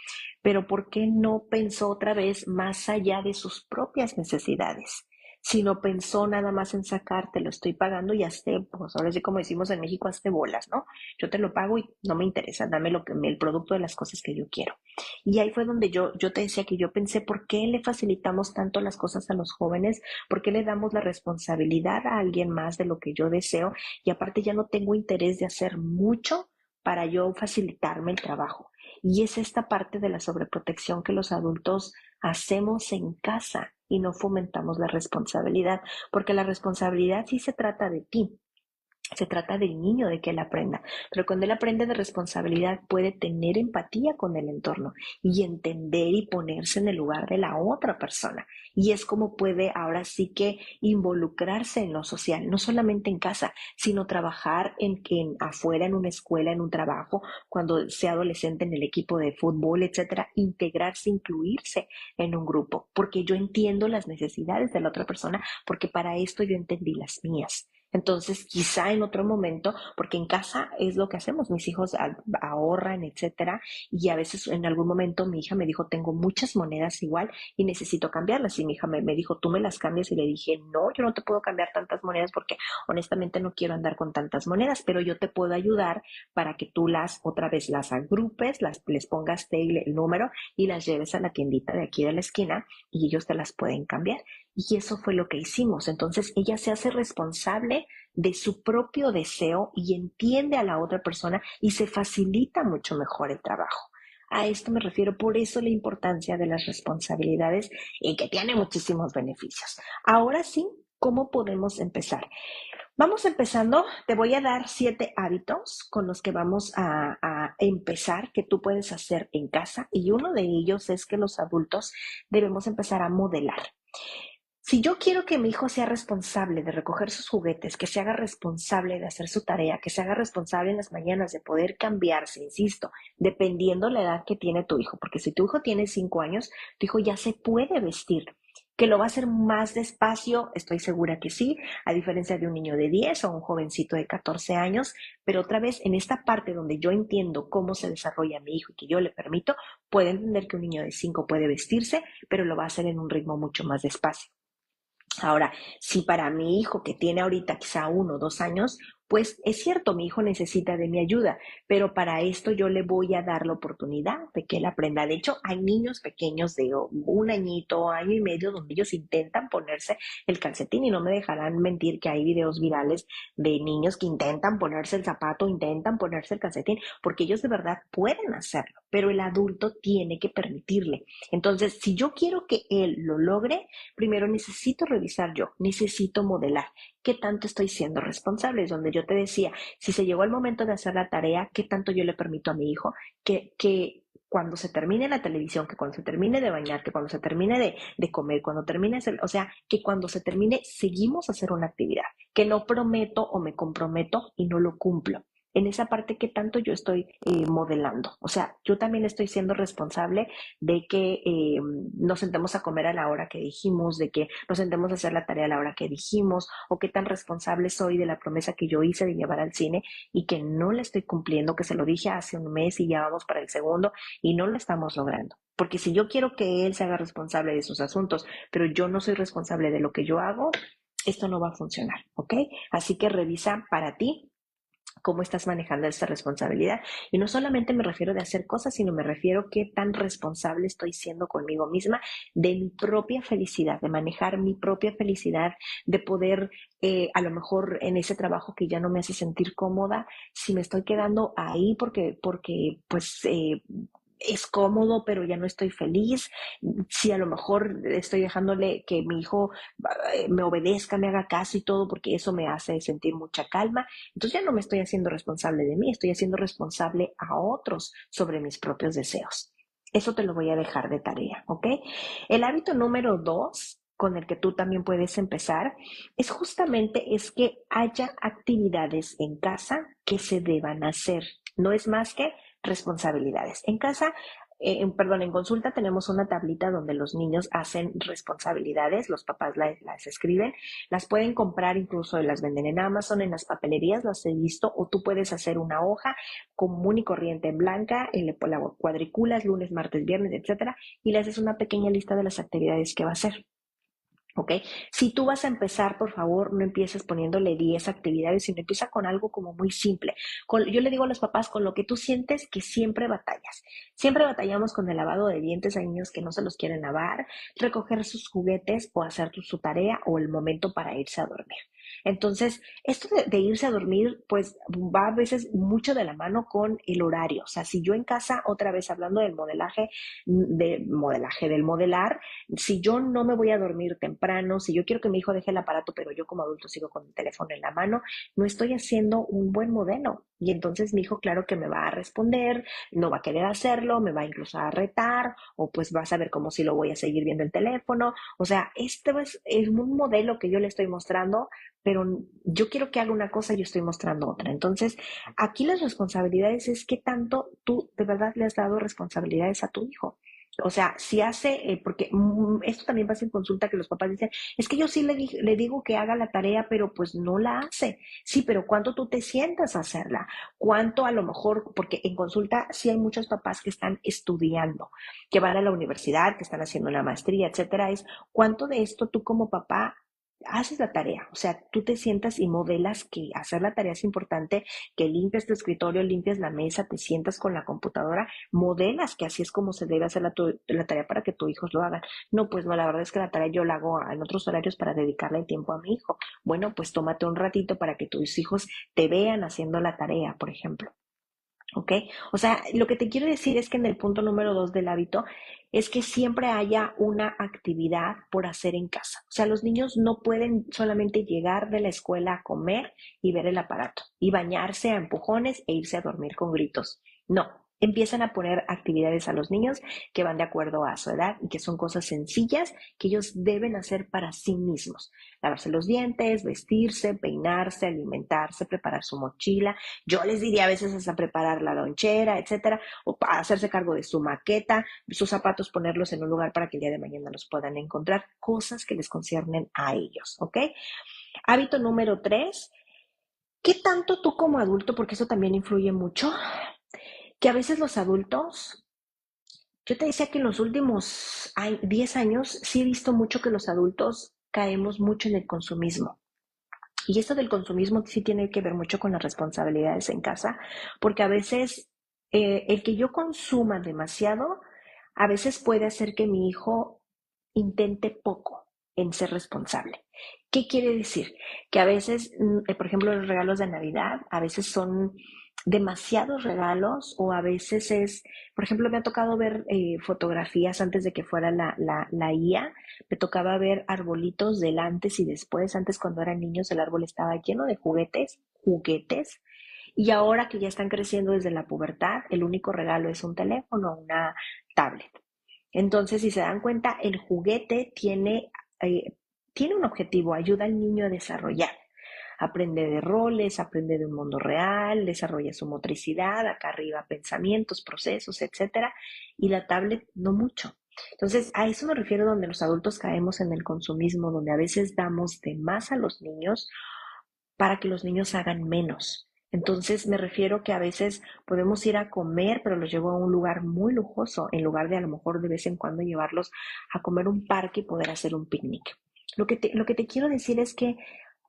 pero ¿por qué no pensó otra vez más allá de sus propias necesidades? Sino pensó nada más en sacar, te lo estoy pagando y hazte, pues ahora sí como decimos en México, hazte bolas, ¿no? Yo te lo pago y no me interesa, dame el producto de las cosas que yo quiero. Y ahí fue donde yo te decía que yo pensé, ¿por qué le facilitamos tanto las cosas a los jóvenes? ¿Por qué le damos la responsabilidad a alguien más de lo que yo deseo? Y aparte ya no tengo interés de hacer mucho para yo facilitarme el trabajo. Y es esta parte de la sobreprotección que los adultos hacemos en casa y no fomentamos la responsabilidad, porque la responsabilidad sí se trata de ti. Se trata del niño, de que él aprenda. Pero cuando él aprende de responsabilidad, puede tener empatía con el entorno y entender y ponerse en el lugar de la otra persona. Y es como puede ahora sí que involucrarse en lo social, no solamente en casa, sino trabajar en afuera, en una escuela, en un trabajo, cuando sea adolescente en el equipo de fútbol, etcétera, integrarse, incluirse en un grupo, porque yo entiendo las necesidades de la otra persona, porque para esto yo entendí las mías. Entonces, quizá en otro momento, porque en casa es lo que hacemos, mis hijos ahorran, etcétera, y a veces en algún momento mi hija me dijo, tengo muchas monedas igual y necesito cambiarlas. Y mi hija me dijo, ¿tú me las cambias? Y le dije, no, yo no te puedo cambiar tantas monedas porque honestamente no quiero andar con tantas monedas, pero yo te puedo ayudar para que tú otra vez las agrupes, les pongas el número y las lleves a la tiendita de aquí de la esquina y ellos te las pueden cambiar. Y eso fue lo que hicimos. Entonces ella se hace responsable de su propio deseo y entiende a la otra persona y se facilita mucho mejor el trabajo. A esto me refiero, por eso la importancia de las responsabilidades y que tiene muchísimos beneficios. Ahora sí, ¿cómo podemos empezar? Vamos empezando, te voy a dar 7 hábitos con los que vamos a empezar que tú puedes hacer en casa y uno de ellos es que los adultos debemos empezar a modelar. Si yo quiero que mi hijo sea responsable de recoger sus juguetes, que se haga responsable de hacer su tarea, que se haga responsable en las mañanas de poder cambiarse, insisto, dependiendo la edad que tiene tu hijo, porque si tu hijo tiene 5 años, tu hijo ya se puede vestir. Que lo va a hacer más despacio, estoy segura que sí, a diferencia de un niño de 10 o un jovencito de 14 años, pero otra vez en esta parte donde yo entiendo cómo se desarrolla mi hijo y que yo le permito, puede entender que un niño de 5 puede vestirse, pero lo va a hacer en un ritmo mucho más despacio. Ahora, si para mi hijo que tiene ahorita quizá 1 o 2 años, pues es cierto, mi hijo necesita de mi ayuda, pero para esto yo le voy a dar la oportunidad de que él aprenda. De hecho, hay niños pequeños de 1 añito, año y medio, donde ellos intentan ponerse el calcetín y no me dejarán mentir que hay videos virales de niños que intentan ponerse el zapato, intentan ponerse el calcetín, porque ellos de verdad pueden hacerlo, pero el adulto tiene que permitirle. Entonces, si yo quiero que él lo logre, primero necesito revisar yo, necesito modelar qué tanto estoy siendo responsable. Es donde yo te decía, si se llegó el momento de hacer la tarea, qué tanto yo le permito a mi hijo que cuando se termine la televisión, que cuando se termine de bañar, que cuando se termine de comer, cuando termine, o sea, que cuando se termine, seguimos a hacer una actividad, que no prometo o me comprometo y no lo cumplo. En esa parte, ¿qué tanto yo estoy modelando? O sea, yo también estoy siendo responsable de que nos sentemos a comer a la hora que dijimos, de que nos sentemos a hacer la tarea a la hora que dijimos, o qué tan responsable soy de la promesa que yo hice de llevar al cine y que no la estoy cumpliendo, que se lo dije hace un mes y ya vamos para el segundo y no lo estamos logrando. Porque si yo quiero que él se haga responsable de sus asuntos, pero yo no soy responsable de lo que yo hago, esto no va a funcionar, ¿ok? Así que revisa para ti cómo estás manejando esta responsabilidad. Y no solamente me refiero de hacer cosas, sino me refiero qué tan responsable estoy siendo conmigo misma de mi propia felicidad, de manejar mi propia felicidad, de poder, a lo mejor en ese trabajo que ya no me hace sentir cómoda, si me estoy quedando ahí porque pues es cómodo, pero ya no estoy feliz. Si a lo mejor estoy dejándole que mi hijo me obedezca, me haga caso y todo, porque eso me hace sentir mucha calma. Entonces ya no me estoy haciendo responsable de mí, estoy haciendo responsable a otros sobre mis propios deseos. Eso te lo voy a dejar de tarea, ¿ok? El hábito número 2 con el que tú también puedes empezar es que haya actividades en casa que se deban hacer. No es más que responsabilidades. En casa, en consulta tenemos una tablita donde los niños hacen responsabilidades, los papás las escriben, las pueden comprar, incluso las venden en Amazon, en las papelerías, las he visto, o tú puedes hacer una hoja común y corriente en blanca, la cuadriculas, lunes, martes, viernes, etcétera, y le haces una pequeña lista de las actividades que va a hacer. ¿Ok? Si tú vas a empezar, por favor, no empieces poniéndole 10 actividades, sino empieza con algo como muy simple. Yo le digo a los papás, con lo que tú sientes que siempre batallas. Siempre batallamos con el lavado de dientes, hay niños que no se los quieren lavar, recoger sus juguetes o hacer su tarea o el momento para irse a dormir. Entonces, esto de irse a dormir, pues va a veces mucho de la mano con el horario. O sea, si yo en casa, otra vez hablando del modelar, si yo no me voy a dormir temprano, si yo quiero que mi hijo deje el aparato, pero yo como adulto sigo con el teléfono en la mano, no estoy haciendo un buen modelo. Y entonces mi hijo, claro que me va a responder, no va a querer hacerlo, me va incluso a retar, o pues va a saber cómo si lo voy a seguir viendo el teléfono. O sea, este es un modelo que yo le estoy mostrando, pero yo quiero que haga una cosa y yo estoy mostrando otra. Entonces, aquí las responsabilidades es qué tanto tú de verdad le has dado responsabilidades a tu hijo. O sea, si hace, porque esto también pasa en consulta que los papás dicen, es que yo sí le digo que haga la tarea, pero pues no la hace. Sí, pero ¿cuánto tú te sientas a hacerla? ¿Cuánto a lo mejor, porque en consulta sí hay muchos papás que están estudiando, que van a la universidad, que están haciendo una maestría, etcétera? Es cuánto de esto tú como papá haces la tarea, o sea, tú te sientas y modelas que hacer la tarea es importante, que limpies tu escritorio, limpies la mesa, te sientas con la computadora, modelas que así es como se debe hacer la tarea para que tus hijos lo hagan. No, pues no, la verdad es que la tarea yo la hago en otros horarios para dedicarle tiempo a mi hijo. Bueno, pues tómate un ratito para que tus hijos te vean haciendo la tarea, por ejemplo. ¿Ok? O sea, lo que te quiero decir es que en el punto número 2 del hábito es que siempre haya una actividad por hacer en casa. O sea, los niños no pueden solamente llegar de la escuela a comer y ver el aparato y bañarse a empujones e irse a dormir con gritos. No, empiezan a poner actividades a los niños que van de acuerdo a su edad y que son cosas sencillas que ellos deben hacer para sí mismos. Lavarse los dientes, vestirse, peinarse, alimentarse, preparar su mochila. Yo les diría a veces hasta preparar la lonchera, etcétera, o para hacerse cargo de su maqueta, sus zapatos, ponerlos en un lugar para que el día de mañana los puedan encontrar, cosas que les conciernen a ellos, ¿ok? Hábito número 3, ¿qué tanto tú como adulto, porque eso también influye mucho, que a veces los adultos, yo te decía que en los últimos 10 años sí he visto mucho que los adultos caemos mucho en el consumismo. Y esto del consumismo sí tiene que ver mucho con las responsabilidades en casa, porque a veces el que yo consuma demasiado, a veces puede hacer que mi hijo intente poco en ser responsable. ¿Qué quiere decir? Que a veces, por ejemplo, los regalos de Navidad, a veces son demasiados regalos o a veces es, por ejemplo, me ha tocado ver fotografías antes de que fuera la IA, me tocaba ver arbolitos del antes y después. Antes, cuando eran niños, el árbol estaba lleno de juguetes, y ahora que ya están creciendo desde la pubertad, el único regalo es un teléfono, una tablet. Entonces, si se dan cuenta, el juguete tiene un objetivo, ayuda al niño a desarrollar. Aprende de roles, aprende de un mundo real, desarrolla su motricidad, acá arriba pensamientos, procesos, etcétera, y la tablet no mucho. Entonces, a eso me refiero donde los adultos caemos en el consumismo, donde a veces damos de más a los niños para que los niños hagan menos. Entonces me refiero que a veces podemos ir a comer, pero los llevo a un lugar muy lujoso, en lugar de a lo mejor de vez en cuando llevarlos a comer un parque y poder hacer un picnic. Lo que te quiero decir es que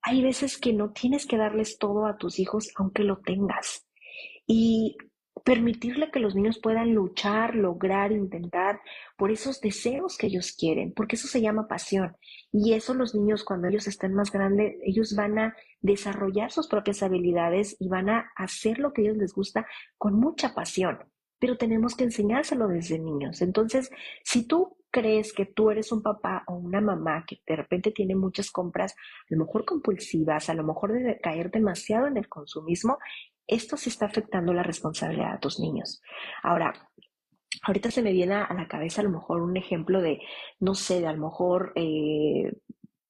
hay veces que no tienes que darles todo a tus hijos, aunque lo tengas. Y permitirle que los niños puedan luchar, lograr, intentar por esos deseos que ellos quieren, porque eso se llama pasión. Y eso los niños, cuando ellos estén más grandes, ellos van a desarrollar sus propias habilidades y van a hacer lo que a ellos les gusta con mucha pasión. Pero tenemos que enseñárselo desde niños. Entonces, si tú crees que tú eres un papá o una mamá que de repente tiene muchas compras, a lo mejor compulsivas, a lo mejor de caer demasiado en el consumismo, esto sí está afectando la responsabilidad de tus niños. Ahora, ahorita se me viene a la cabeza a lo mejor un ejemplo de, no sé, de a lo mejor,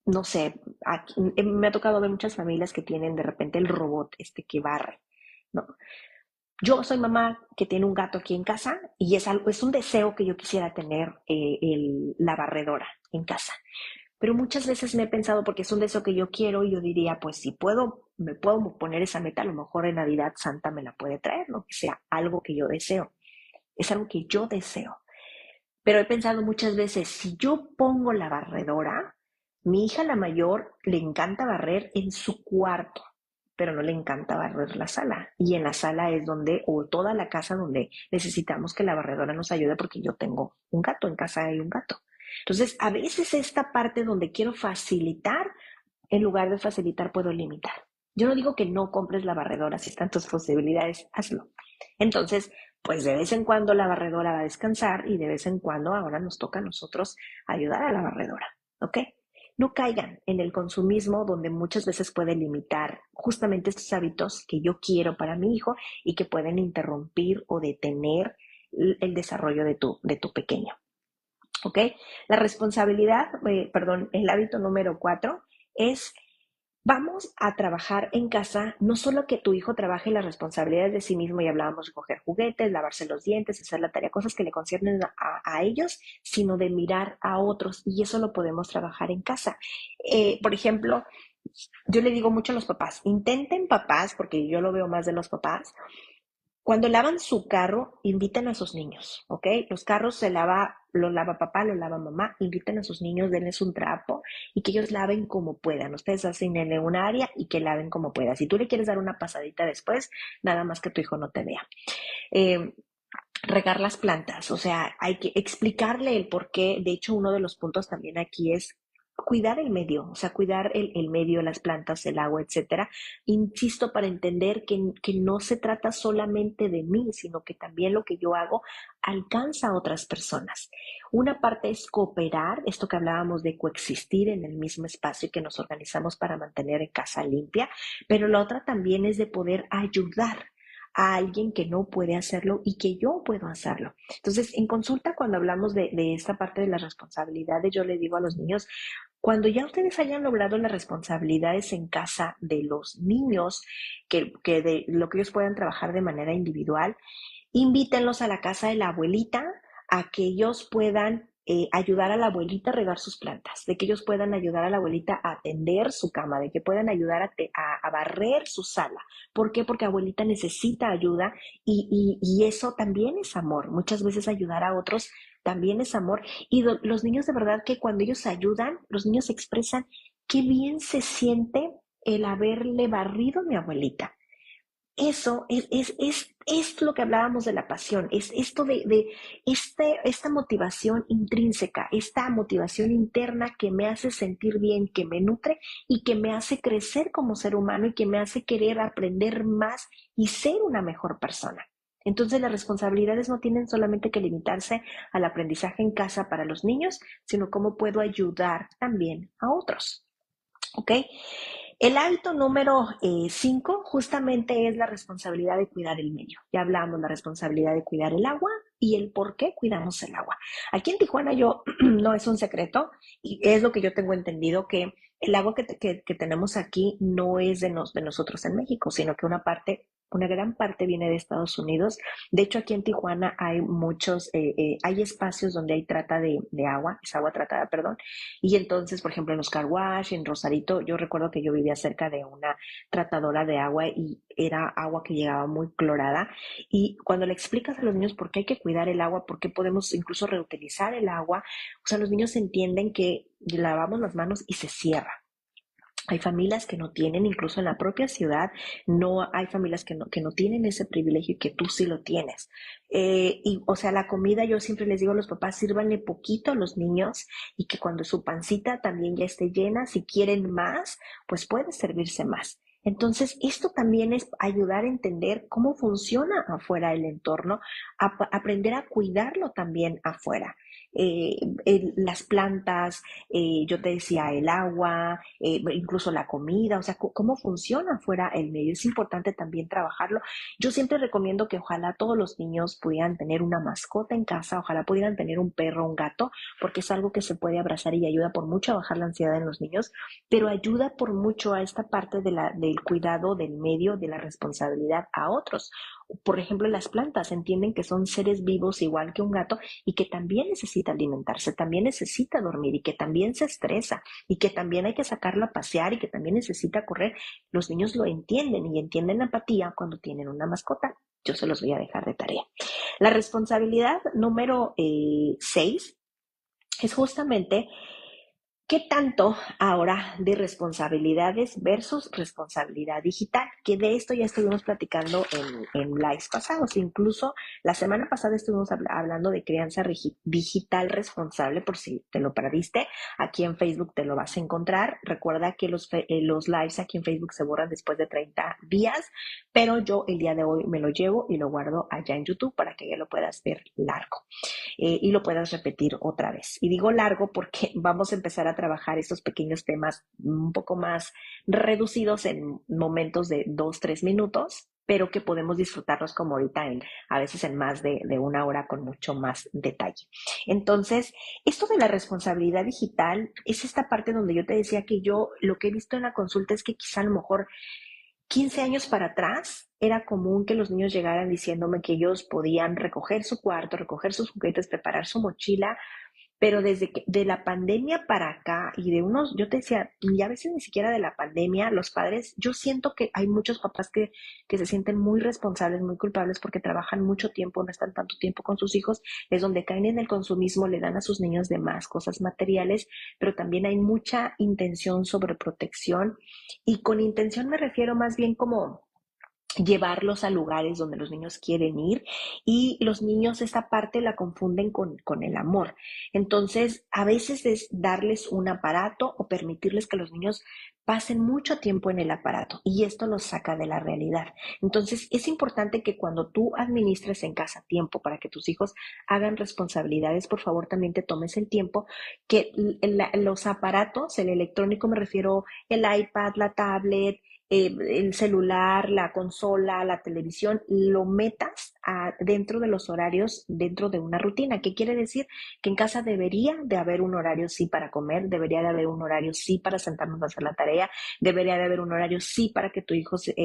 no sé, me ha tocado ver muchas familias que tienen de repente el robot este que barre, ¿no? Yo soy mamá que tiene un gato aquí en casa y es un deseo que yo quisiera tener la barredora en casa. Pero muchas veces me he pensado, porque es un deseo que yo quiero, y yo diría, pues si puedo, me puedo poner esa meta, a lo mejor en Navidad Santa me la puede traer, ¿no? Que sea algo que yo deseo. Es algo que yo deseo. Pero he pensado muchas veces, si yo pongo la barredora, mi hija la mayor le encanta barrer en su cuarto, pero no le encanta barrer la sala. Y en la sala es donde, o toda la casa donde necesitamos que la barredora nos ayude porque yo tengo un gato, en casa hay un gato. Entonces, a veces esta parte donde quiero facilitar en lugar de facilitar, puedo limitar. Yo no digo que no compres la barredora, si están tus posibilidades, hazlo. Entonces, pues de vez en cuando la barredora va a descansar y de vez en cuando ahora nos toca a nosotros ayudar a la barredora, ¿ok? No caigan en el consumismo donde muchas veces puede limitar justamente estos hábitos que yo quiero para mi hijo y que pueden interrumpir o detener el desarrollo de tu pequeño. ¿Ok? La responsabilidad, perdón, el hábito número 4 es vamos a trabajar en casa, no solo que tu hijo trabaje las responsabilidades de sí mismo, y hablábamos de coger juguetes, lavarse los dientes, hacer la tarea, cosas que le conciernen a ellos, sino de mirar a otros, y eso lo podemos trabajar en casa. Por ejemplo, yo le digo mucho a los papás, intenten papás, porque yo lo veo más de los papás, cuando lavan su carro, inviten a sus niños, ¿ok? Los carros lo lava papá, lo lava mamá, inviten a sus niños, denles un trapo y que ellos laven como puedan. Ustedes hacen en un área y que laven como puedan. Si tú le quieres dar una pasadita después, nada más que tu hijo no te vea. Eh, Regar las plantas, o sea, hay que explicarle el por qué. De hecho, uno de los puntos también aquí es cuidar el medio, o sea, cuidar el medio, las plantas, el agua, etcétera. Insisto, para entender que no se trata solamente de mí, sino que también lo que yo hago alcanza a otras personas. Una parte es cooperar, esto que hablábamos de coexistir en el mismo espacio y que nos organizamos para mantener en casa limpia, pero la otra también es de poder ayudar a alguien que no puede hacerlo y que yo puedo hacerlo. Entonces, en consulta, cuando hablamos de esta parte de las responsabilidades, yo le digo a los niños, cuando ya ustedes hayan logrado las responsabilidades en casa de los niños, que de lo que ellos puedan trabajar de manera individual, invítenlos a la casa de la abuelita a que ellos puedan ayudar a la abuelita a regar sus plantas, de que ellos puedan ayudar a la abuelita a atender su cama, de que puedan ayudar a barrer su sala. ¿Por qué? Porque abuelita necesita ayuda y eso también es amor. Muchas veces ayudar a otros también es amor. Y los niños de verdad que cuando ellos ayudan, los niños expresan qué bien se siente el haberle barrido a mi abuelita. Eso es lo que hablábamos de la pasión, es esto esta motivación intrínseca, esta motivación interna que me hace sentir bien, que me nutre y que me hace crecer como ser humano y que me hace querer aprender más y ser una mejor persona. Entonces las responsabilidades no tienen solamente que limitarse al aprendizaje en casa para los niños, sino cómo puedo ayudar también a otros. ¿Ok? El hábito número 5 justamente es la responsabilidad de cuidar el medio. Ya hablamos la responsabilidad de cuidar el agua y el por qué cuidamos el agua. Aquí en Tijuana yo no es un secreto y es lo que yo tengo entendido que el agua que tenemos aquí no es de nosotros en México, sino que una gran parte viene de Estados Unidos. De hecho, aquí en Tijuana hay hay espacios donde hay trata de agua, es agua tratada, perdón, y entonces, por ejemplo, en los car wash, en Rosarito, yo recuerdo que yo vivía cerca de una tratadora de agua y era agua que llegaba muy clorada. Y cuando le explicas a los niños por qué hay que cuidar el agua, por qué podemos incluso reutilizar el agua, o sea, los niños entienden que lavamos las manos y se cierra. Hay familias que no tienen, incluso en la propia ciudad, no hay familias que no tienen ese privilegio y que tú sí lo tienes. O sea, la comida, yo siempre les digo a los papás, sírvanle poquito a los niños y que cuando su pancita también ya esté llena, si quieren más, pues puede servirse más. Entonces, esto también es ayudar a entender cómo funciona afuera el entorno, aprender a cuidarlo también afuera. Las plantas, yo te decía el agua, incluso la comida, o sea, cómo funciona fuera el medio. Es importante también trabajarlo. Yo siempre recomiendo que ojalá todos los niños pudieran tener una mascota en casa, ojalá pudieran tener un perro, un gato, porque es algo que se puede abrazar y ayuda por mucho a bajar la ansiedad en los niños, pero ayuda por mucho a esta parte del cuidado del medio, de la responsabilidad a otros. Por ejemplo, las plantas entienden que son seres vivos igual que un gato y que también necesita alimentarse, también necesita dormir y que también se estresa y que también hay que sacarlo a pasear y que también necesita correr. Los niños lo entienden y entienden la empatía cuando tienen una mascota. Yo se los voy a dejar de tarea. La responsabilidad número 6 es justamente ¿Qué tanto ahora de responsabilidades versus responsabilidad digital? Que de esto ya estuvimos platicando en lives pasados. Incluso la semana pasada estuvimos hablando de crianza digital responsable, por si te lo perdiste. Aquí en Facebook te lo vas a encontrar. Recuerda que los lives aquí en Facebook se borran después de 30 días, pero yo el día de hoy me lo llevo y lo guardo allá en YouTube para que ya lo puedas ver largo y lo puedas repetir otra vez. Y digo largo porque vamos a empezar a trabajar estos pequeños temas un poco más reducidos en momentos de 2, 3 minutos, pero que podemos disfrutarlos como ahorita a veces en más de una hora con mucho más detalle. Entonces, esto de la responsabilidad digital es esta parte donde yo te decía que yo lo que he visto en la consulta es que quizá a lo mejor 15 años para atrás era común que los niños llegaran diciéndome que ellos podían recoger su cuarto, recoger sus juguetes, preparar su mochila, pero desde que de la pandemia para acá y de unos, yo te decía, y a veces ni siquiera de la pandemia, los padres, yo siento que hay muchos papás que se sienten muy responsables, muy culpables porque trabajan mucho tiempo, no están tanto tiempo con sus hijos, es donde caen en el consumismo, le dan a sus niños de más cosas materiales, pero también hay mucha intención sobre protección y con intención me refiero más bien como llevarlos a lugares donde los niños quieren ir y los niños esta parte la confunden con el amor. Entonces, a veces es darles un aparato o permitirles que los niños pasen mucho tiempo en el aparato y esto los saca de la realidad. Entonces, es importante que cuando tú administres en casa tiempo para que tus hijos hagan responsabilidades, por favor también te tomes el tiempo que los aparatos, el electrónico me refiero el iPad, la tablet, el celular, la consola, la televisión, lo metas dentro de los horarios, dentro de una rutina. ¿Qué quiere decir? Que en casa debería de haber un horario sí para comer, debería de haber un horario sí para sentarnos a hacer la tarea, debería de haber un horario sí para que tu hijo se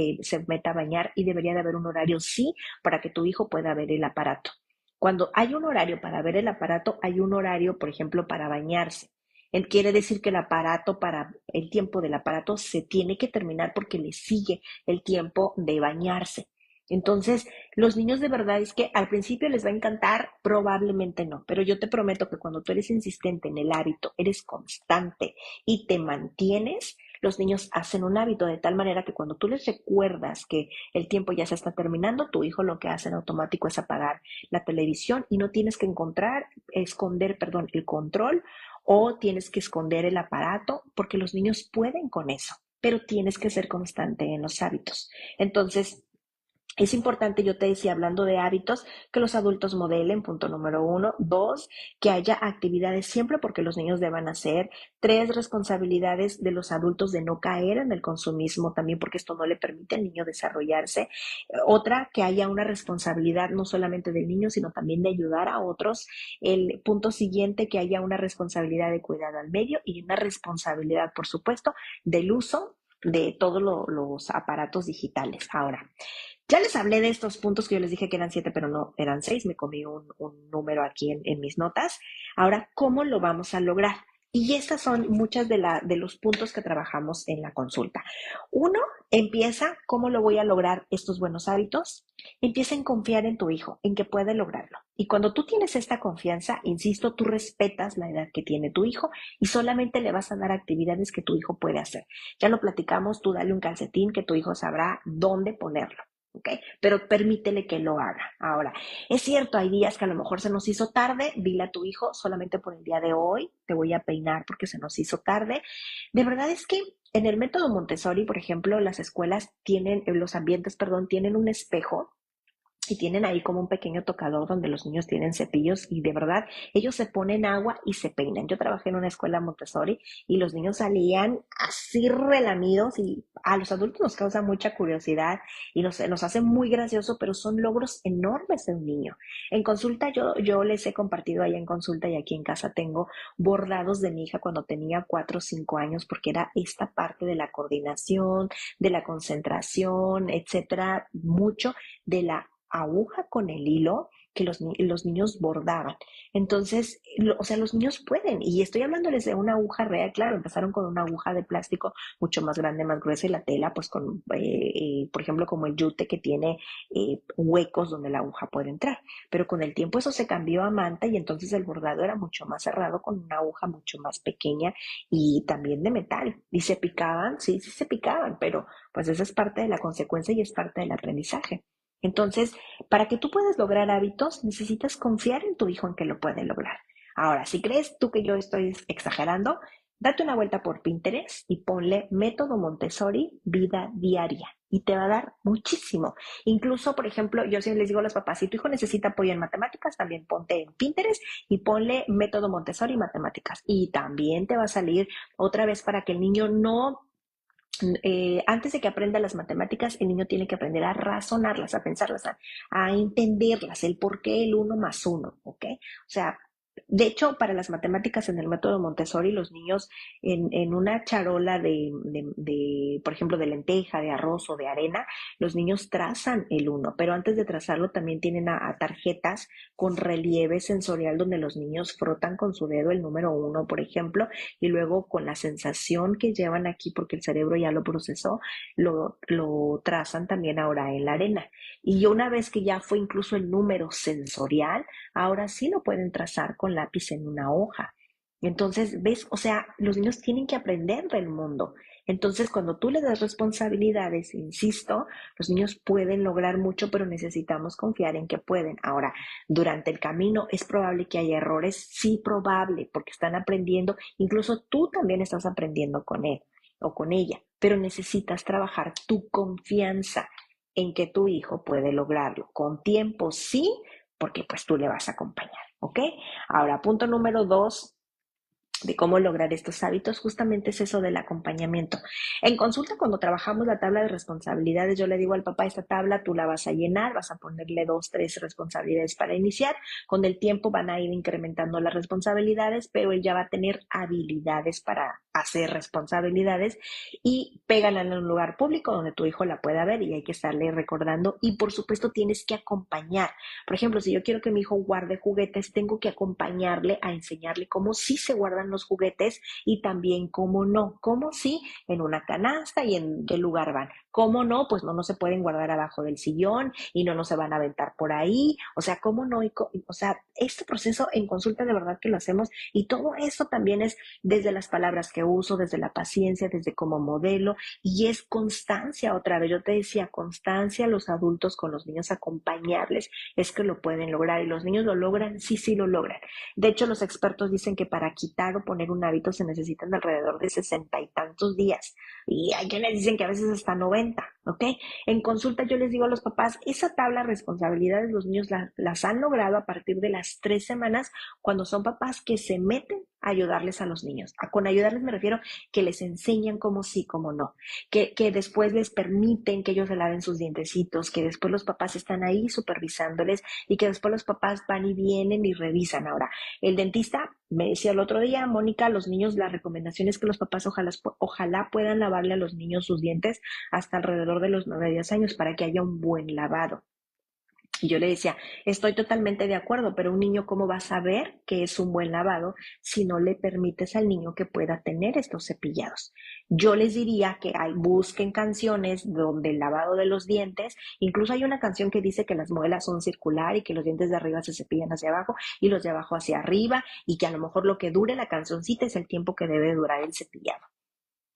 meta a bañar y debería de haber un horario sí para que tu hijo pueda ver el aparato. Cuando hay un horario para ver el aparato, hay un horario, por ejemplo, para bañarse. Él quiere decir que el tiempo del aparato se tiene que terminar porque le sigue el tiempo de bañarse. Entonces, los niños de verdad es que al principio les va a encantar, probablemente no, pero yo te prometo que cuando tú eres insistente en el hábito, eres constante y te mantienes, los niños hacen un hábito de tal manera que cuando tú les recuerdas que el tiempo ya se está terminando, tu hijo lo que hace en automático es apagar la televisión y no tienes que esconder, perdón, el control o tienes que esconder el aparato porque los niños pueden con eso, pero tienes que ser constante en los hábitos. Entonces, es importante, yo te decía, hablando de hábitos, que los adultos modelen, punto número 1. 2, que haya actividades siempre porque los niños deban hacer. 3, responsabilidades de los adultos de no caer en el consumismo también porque esto no le permite al niño desarrollarse. Otra, que haya una responsabilidad no solamente del niño, sino también de ayudar a otros. El punto siguiente, que haya una responsabilidad de cuidado al medio y una responsabilidad, por supuesto, del uso de todos los aparatos digitales. Ahora, ya les hablé de estos puntos que yo les dije que eran 7, pero no, eran 6. Me comí un número aquí en mis notas. Ahora, ¿cómo lo vamos a lograr? Y estas son muchas de los puntos que trabajamos en la consulta. Uno, empieza, ¿cómo lo voy a lograr estos buenos hábitos? Empieza en confiar en tu hijo, en que puede lograrlo. Y cuando tú tienes esta confianza, insisto, tú respetas la edad que tiene tu hijo y solamente le vas a dar actividades que tu hijo puede hacer. Ya lo platicamos, tú dale un calcetín que tu hijo sabrá dónde ponerlo. ¿Ok? Pero permítele que lo haga. Ahora, es cierto, hay días que a lo mejor se nos hizo tarde, dile a tu hijo, solamente por el día de hoy te voy a peinar porque se nos hizo tarde. De verdad es que en el método Montessori, por ejemplo, las escuelas tienen, los ambientes, perdón, tienen un espejo y tienen ahí como un pequeño tocador donde los niños tienen cepillos y de verdad ellos se ponen agua y se peinan. Yo trabajé en una escuela Montessori y los niños salían así relamidos y a los adultos nos causa mucha curiosidad y nos hace muy gracioso, pero son logros enormes de un niño. En consulta yo les he compartido allá en consulta y aquí en casa tengo bordados de mi hija cuando tenía 4 o 5 años porque era esta parte de la coordinación, de la concentración, etcétera, mucho de la aguja con el hilo, que los niños bordaban. Entonces, o sea, los niños pueden, y estoy hablándoles de una aguja real, claro, empezaron con una aguja de plástico mucho más grande, más gruesa, y la tela, pues con, por ejemplo, como el yute que tiene huecos donde la aguja puede entrar. Pero con el tiempo eso se cambió a manta y entonces el bordado era mucho más cerrado con una aguja mucho más pequeña y también de metal. Y se picaban, sí, sí se picaban, pero pues esa es parte de la consecuencia y es parte del aprendizaje. Entonces, para que tú puedas lograr hábitos, necesitas confiar en tu hijo en que lo puede lograr. Ahora, si crees tú que yo estoy exagerando, date una vuelta por Pinterest y ponle método Montessori vida diaria y te va a dar muchísimo. Incluso, por ejemplo, yo siempre les digo a los papás, si tu hijo necesita apoyo en matemáticas, también ponte en Pinterest y ponle método Montessori matemáticas. Y también te va a salir otra vez para que el niño no antes de que aprenda las matemáticas, el niño tiene que aprender a razonarlas, a pensarlas, a entenderlas, el por qué el uno más uno, ¿ok? O sea, de hecho, para las matemáticas en el método Montessori, los niños en una charola por ejemplo, de lenteja, de arroz o de arena, los niños trazan el uno, pero antes de trazarlo también tienen a tarjetas con relieve sensorial donde los niños frotan con su dedo el número uno, por ejemplo, y luego con la sensación que llevan aquí, porque el cerebro ya lo procesó, lo trazan también ahora en la arena. Y una vez que ya fue incluso el número sensorial, ahora sí lo pueden trazar con lápiz en una hoja. Entonces, ¿ves? O sea, los niños tienen que aprender del mundo. Entonces, cuando tú les das responsabilidades, insisto, los niños pueden lograr mucho, pero necesitamos confiar en que pueden. Ahora, durante el camino es probable que haya errores, sí probable, porque están aprendiendo, incluso tú también estás aprendiendo con él o con ella, pero necesitas trabajar tu confianza en que tu hijo puede lograrlo. Con tiempo sí, porque pues tú le vas a acompañar, ¿ok? Ahora, punto número 2 de cómo lograr estos hábitos, justamente es eso del acompañamiento. En consulta, cuando trabajamos la tabla de responsabilidades, yo le digo al papá, esta tabla tú la vas a llenar, vas a ponerle 2, 3 responsabilidades para iniciar. Con el tiempo van a ir incrementando las responsabilidades, pero él ya va a tener habilidades para hacer responsabilidades y pégala en un lugar público donde tu hijo la pueda ver y hay que estarle recordando. Y por supuesto tienes que acompañar. Por ejemplo, si yo quiero que mi hijo guarde juguetes, tengo que acompañarle a enseñarle cómo sí se guardan los juguetes y también cómo no, cómo sí en una canasta y en qué lugar van. ¿Cómo no? Pues no se pueden guardar abajo del sillón y no se van a aventar por ahí. O sea, ¿cómo no? O sea, este proceso en consulta de verdad que lo hacemos y todo eso también es desde las palabras que uso, desde la paciencia, desde como modelo y es constancia. Otra vez, yo te decía, constancia a los adultos con los niños, acompañarles, es que lo pueden lograr y los niños lo logran, sí, sí lo logran. De hecho, los expertos dicen que para quitar o poner un hábito se necesitan alrededor de 60 y tantos días y hay quienes dicen que a veces hasta 90, ¿ok? En consulta yo les digo a los papás, esa tabla de responsabilidades los niños las han logrado a partir de las 3 semanas cuando son papás que se meten a ayudarles a los niños. Con ayudarles me refiero que les enseñan cómo sí, cómo no, que después les permiten que ellos se laven sus dientecitos, que después los papás están ahí supervisándoles y que después los papás van y vienen y revisan. Ahora, el dentista me decía el otro día, Mónica, los niños, la recomendación es que los papás ojalá puedan lavarle a los niños sus dientes hasta alrededor de los 9 10 años para que haya un buen lavado. Y yo le decía, estoy totalmente de acuerdo, pero un niño, ¿cómo va a saber que es un buen lavado si no le permites al niño que pueda tener estos cepillados? Yo les diría que busquen canciones donde el lavado de los dientes, incluso hay una canción que dice que las muelas son circular y que los dientes de arriba se cepillan hacia abajo y los de abajo hacia arriba y que a lo mejor lo que dure la cancioncita es el tiempo que debe durar el cepillado.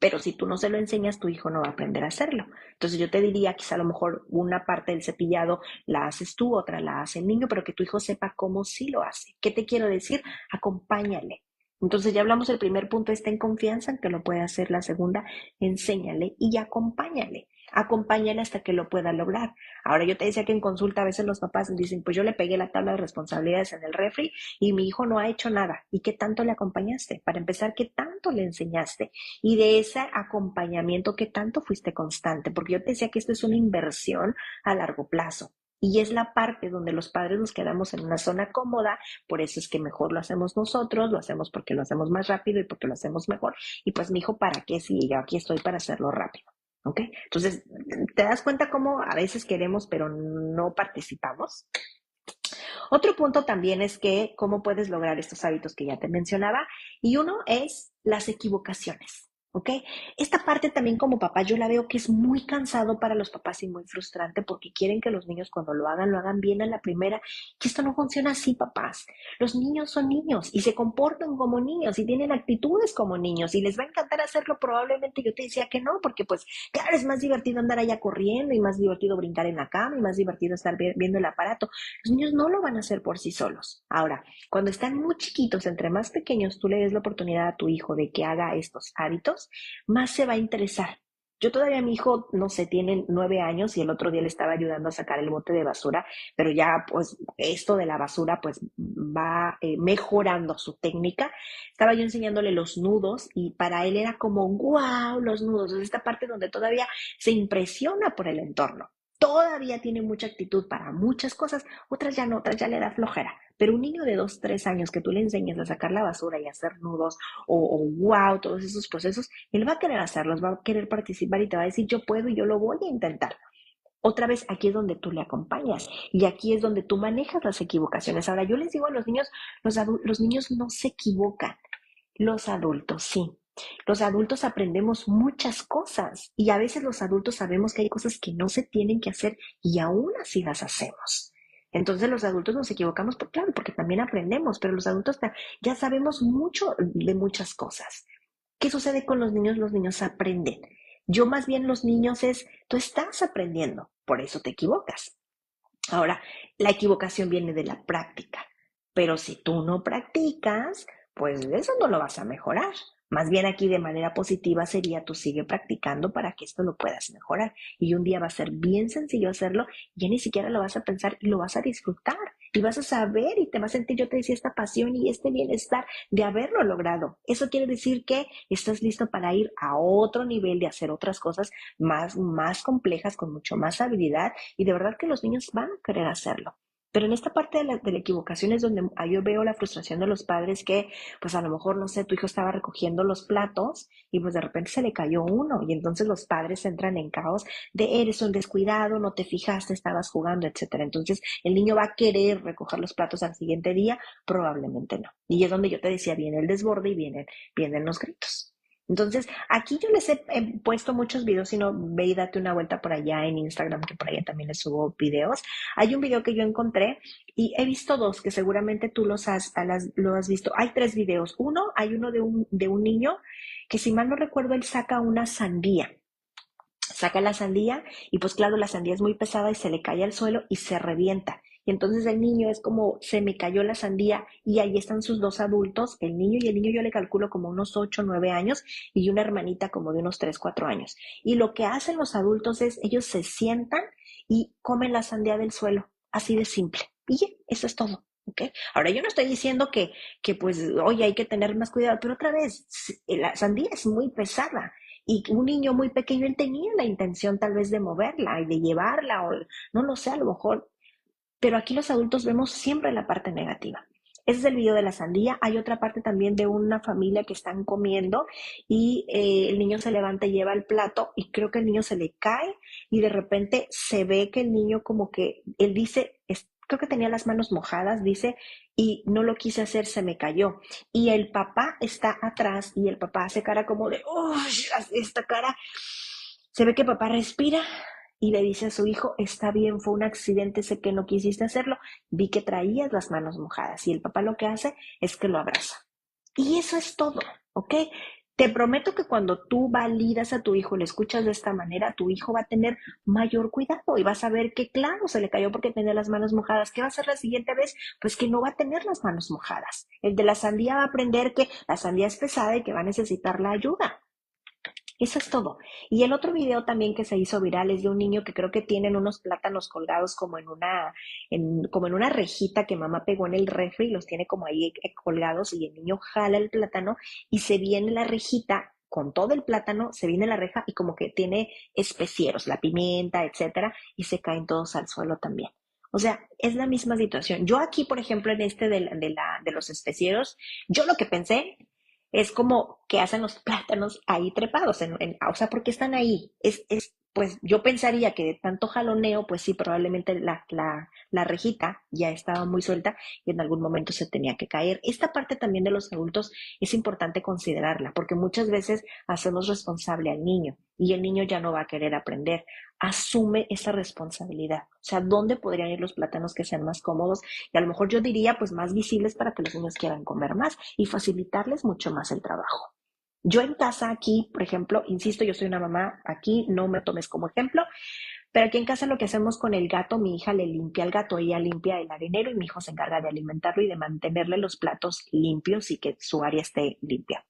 Pero si tú no se lo enseñas, tu hijo no va a aprender a hacerlo. Entonces yo te diría, quizá a lo mejor una parte del cepillado la haces tú, otra la hace el niño, pero que tu hijo sepa cómo sí lo hace. ¿Qué te quiero decir? Acompáñale. Entonces ya hablamos del primer punto, está en confianza en que lo puede hacer. La segunda, enséñale y acompáñale. Acompáñale hasta que lo pueda lograr. Ahora yo te decía que en consulta a veces los papás dicen, pues yo le pegué la tabla de responsabilidades en el refri y mi hijo no ha hecho nada. ¿Y qué tanto le acompañaste? Para empezar, ¿qué tanto le enseñaste? Y de ese acompañamiento, ¿qué tanto fuiste constante? Porque yo te decía que esto es una inversión a largo plazo. Y es la parte donde los padres nos quedamos en una zona cómoda, por eso es que mejor lo hacemos nosotros, lo hacemos porque lo hacemos más rápido y porque lo hacemos mejor. Y pues mi hijo, ¿para qué? Si yo aquí estoy para hacerlo rápido. ¿Ok? Entonces, ¿te das cuenta cómo a veces queremos pero no participamos? Otro punto también es que cómo puedes lograr estos hábitos que ya te mencionaba. Y uno es las equivocaciones. ¿Ok? Esta parte también como papá yo la veo que es muy cansado para los papás y muy frustrante porque quieren que los niños cuando lo hagan bien a la primera. Que esto no funciona así, papás. Los niños son niños y se comportan como niños y tienen actitudes como niños y les va a encantar hacerlo. Probablemente yo te decía que no, porque pues claro, es más divertido andar allá corriendo y más divertido brincar en la cama y más divertido estar viendo el aparato. Los niños no lo van a hacer por sí solos. Ahora, cuando están muy chiquitos, entre más pequeños, tú le des la oportunidad a tu hijo de que haga estos hábitos, más se va a interesar. Yo todavía mi hijo, no sé, tiene 9 años y el otro día le estaba ayudando a sacar el bote de basura, pero ya pues esto de la basura pues va mejorando su técnica. Estaba yo enseñándole los nudos y para él era como, wow, los nudos. Es esta parte donde todavía se impresiona por el entorno. Todavía tiene mucha actitud para muchas cosas, otras ya no, otras ya le da flojera. Pero un niño de 2, 3 años que tú le enseñes a sacar la basura y a hacer nudos o wow, todos esos procesos, él va a querer hacerlos, va a querer participar y te va a decir, yo puedo y yo lo voy a intentar. Otra vez, aquí es donde tú le acompañas y aquí es donde tú manejas las equivocaciones. Ahora, yo les digo a los niños, los niños no se equivocan, los adultos sí. Los adultos aprendemos muchas cosas y a veces los adultos sabemos que hay cosas que no se tienen que hacer y aún así las hacemos. Entonces los adultos nos equivocamos, claro, porque también aprendemos, pero los adultos ya sabemos mucho de muchas cosas. ¿Qué sucede con los niños? Los niños aprenden. Yo más bien los niños tú estás aprendiendo, por eso te equivocas. Ahora, la equivocación viene de la práctica, pero si tú no practicas, pues eso no lo vas a mejorar. Más bien aquí de manera positiva sería tú sigue practicando para que esto lo puedas mejorar. Y un día va a ser bien sencillo hacerlo, ya ni siquiera lo vas a pensar y lo vas a disfrutar. Y vas a saber y te vas a sentir, yo te decía, esta pasión y este bienestar de haberlo logrado. Eso quiere decir que estás listo para ir a otro nivel de hacer otras cosas más complejas, con mucho más habilidad y de verdad que los niños van a querer hacerlo. Pero en esta parte de la equivocación es donde yo veo la frustración de los padres que, pues a lo mejor, no sé, tu hijo estaba recogiendo los platos y pues de repente se le cayó uno y entonces los padres entran en caos de eres un descuidado, no te fijaste, estabas jugando, etcétera. Entonces el niño va a querer recoger los platos al siguiente día, probablemente no. Y es donde yo te decía, viene el desborde y vienen los gritos. Entonces, aquí yo les he puesto muchos videos, si no, ve y date una vuelta por allá en Instagram, que por allá también les subo videos. Hay un video que yo encontré y he visto dos, que seguramente tú lo has visto. Hay tres videos. Hay uno de un niño que si mal no recuerdo, él saca una sandía. Saca la sandía y pues claro, la sandía es muy pesada y se le cae al suelo y se revienta. Y entonces el niño es como, se me cayó la sandía y ahí están sus dos adultos, el niño y el niño yo le calculo como unos 8 9 años y una hermanita como de unos 3 4 años. Y lo que hacen los adultos es, ellos se sientan y comen la sandía del suelo, así de simple. Y ya, eso es todo. ¿Okay? Ahora yo no estoy diciendo que pues, oye, hay que tener más cuidado, pero otra vez, la sandía es muy pesada y un niño muy pequeño, él tenía la intención tal vez de moverla y de llevarla, o no lo sé, a lo mejor, pero aquí los adultos vemos siempre la parte negativa. Ese es el video de la sandía. Hay otra parte también de una familia que están comiendo y el niño se levanta y lleva el plato y creo que el niño se le cae y de repente se ve que el niño como que, él dice, creo que tenía las manos mojadas, dice, y no lo quise hacer, se me cayó. Y el papá está atrás y el papá hace cara como de, ¡oh! Esta cara. Se ve que papá respira y le dice a su hijo, está bien, fue un accidente, sé que no quisiste hacerlo, vi que traías las manos mojadas. Y el papá lo que hace es que lo abraza. Y eso es todo, ¿ok? Te prometo que cuando tú validas a tu hijo y le escuchas de esta manera, tu hijo va a tener mayor cuidado y va a saber que, claro, se le cayó porque tenía las manos mojadas. ¿Qué va a hacer la siguiente vez? Pues que no va a tener las manos mojadas. El de la sandía va a aprender que la sandía es pesada y que va a necesitar la ayuda. Eso es todo. Y el otro video también que se hizo viral es de un niño que creo que tienen unos plátanos colgados como en una rejita que mamá pegó en el refri y los tiene como ahí colgados y el niño jala el plátano y se viene la rejita con todo el plátano, se viene la reja y como que tiene especieros, la pimienta, etcétera, y se caen todos al suelo también. O sea, es la misma situación. Yo aquí, por ejemplo, en este de los especieros, yo lo que pensé es como que hacen los plátanos ahí trepados, o sea, ¿por qué están ahí? Es pues yo pensaría que de tanto jaloneo, pues sí, probablemente la rejita ya estaba muy suelta y en algún momento se tenía que caer. Esta parte también de los adultos es importante considerarla, porque muchas veces hacemos responsable al niño y el niño ya no va a querer aprender. Asume esa responsabilidad. O sea, ¿dónde podrían ir los plátanos que sean más cómodos? Y a lo mejor yo diría, pues más visibles para que los niños quieran comer más y facilitarles mucho más el trabajo. Yo en casa aquí, por ejemplo, insisto, yo soy una mamá aquí, no me tomes como ejemplo, pero aquí en casa lo que hacemos con el gato, mi hija le limpia al gato, ella limpia el arenero y mi hijo se encarga de alimentarlo y de mantenerle los platos limpios y que su área esté limpia.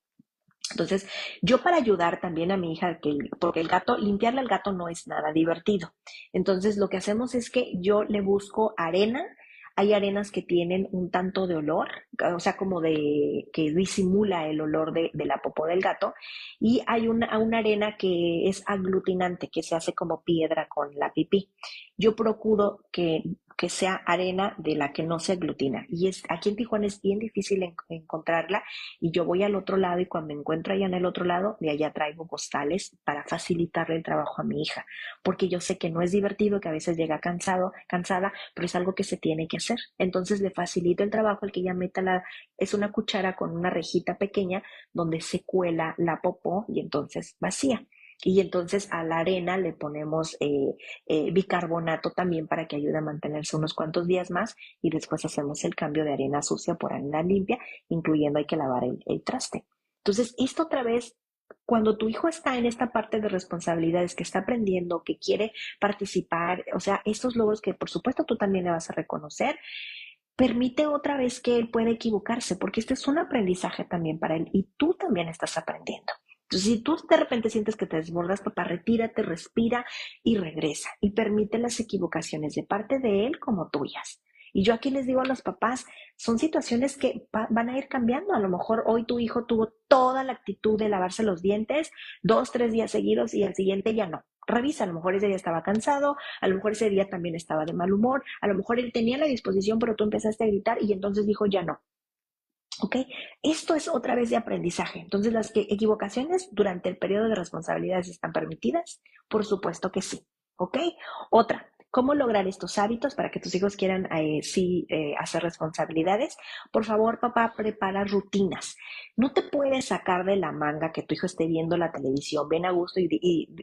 Entonces, yo para ayudar también a mi hija, porque el gato, limpiarle al gato no es nada divertido. Entonces, lo que hacemos es que yo le busco arena. Hay arenas que tienen un tanto de olor, o sea, como de que disimula el olor de la popó del gato. Y hay una arena que es aglutinante, que se hace como piedra con la pipí. Yo procuro que sea arena de la que no se aglutina. Y aquí en Tijuana es bien difícil encontrarla y yo voy al otro lado y cuando encuentro allá en el otro lado, de allá traigo costales para facilitarle el trabajo a mi hija, porque yo sé que no es divertido, que a veces llega cansada, pero es algo que se tiene que hacer. Entonces le facilito el trabajo al que ella meta es una cuchara con una rejita pequeña donde se cuela la popó y entonces vacía. Y entonces a la arena le ponemos bicarbonato también para que ayude a mantenerse unos cuantos días más y después hacemos el cambio de arena sucia por arena limpia, incluyendo hay que lavar el traste. Entonces, esto otra vez, cuando tu hijo está en esta parte de responsabilidades, que está aprendiendo, que quiere participar, o sea, estos logros que por supuesto tú también le vas a reconocer, permite otra vez que él pueda equivocarse, porque este es un aprendizaje también para él y tú también estás aprendiendo. Entonces, si tú de repente sientes que te desbordas, papá, retírate, respira y regresa y permite las equivocaciones de parte de él como tuyas. Y yo aquí les digo a los papás, son situaciones que van a ir cambiando. A lo mejor hoy tu hijo tuvo toda la actitud de lavarse los dientes 2, 3 días seguidos y al siguiente ya no. Revisa, a lo mejor ese día estaba cansado, a lo mejor ese día también estaba de mal humor, a lo mejor él tenía la disposición, pero tú empezaste a gritar y entonces dijo ya no. ¿Ok? Esto es otra vez de aprendizaje. Entonces, ¿las equivocaciones durante el periodo de responsabilidades están permitidas? Por supuesto que sí. ¿Ok? Otra, ¿cómo lograr estos hábitos para que tus hijos quieran hacer responsabilidades? Por favor, papá, prepara rutinas. No te puedes sacar de la manga que tu hijo esté viendo la televisión, ven a gusto y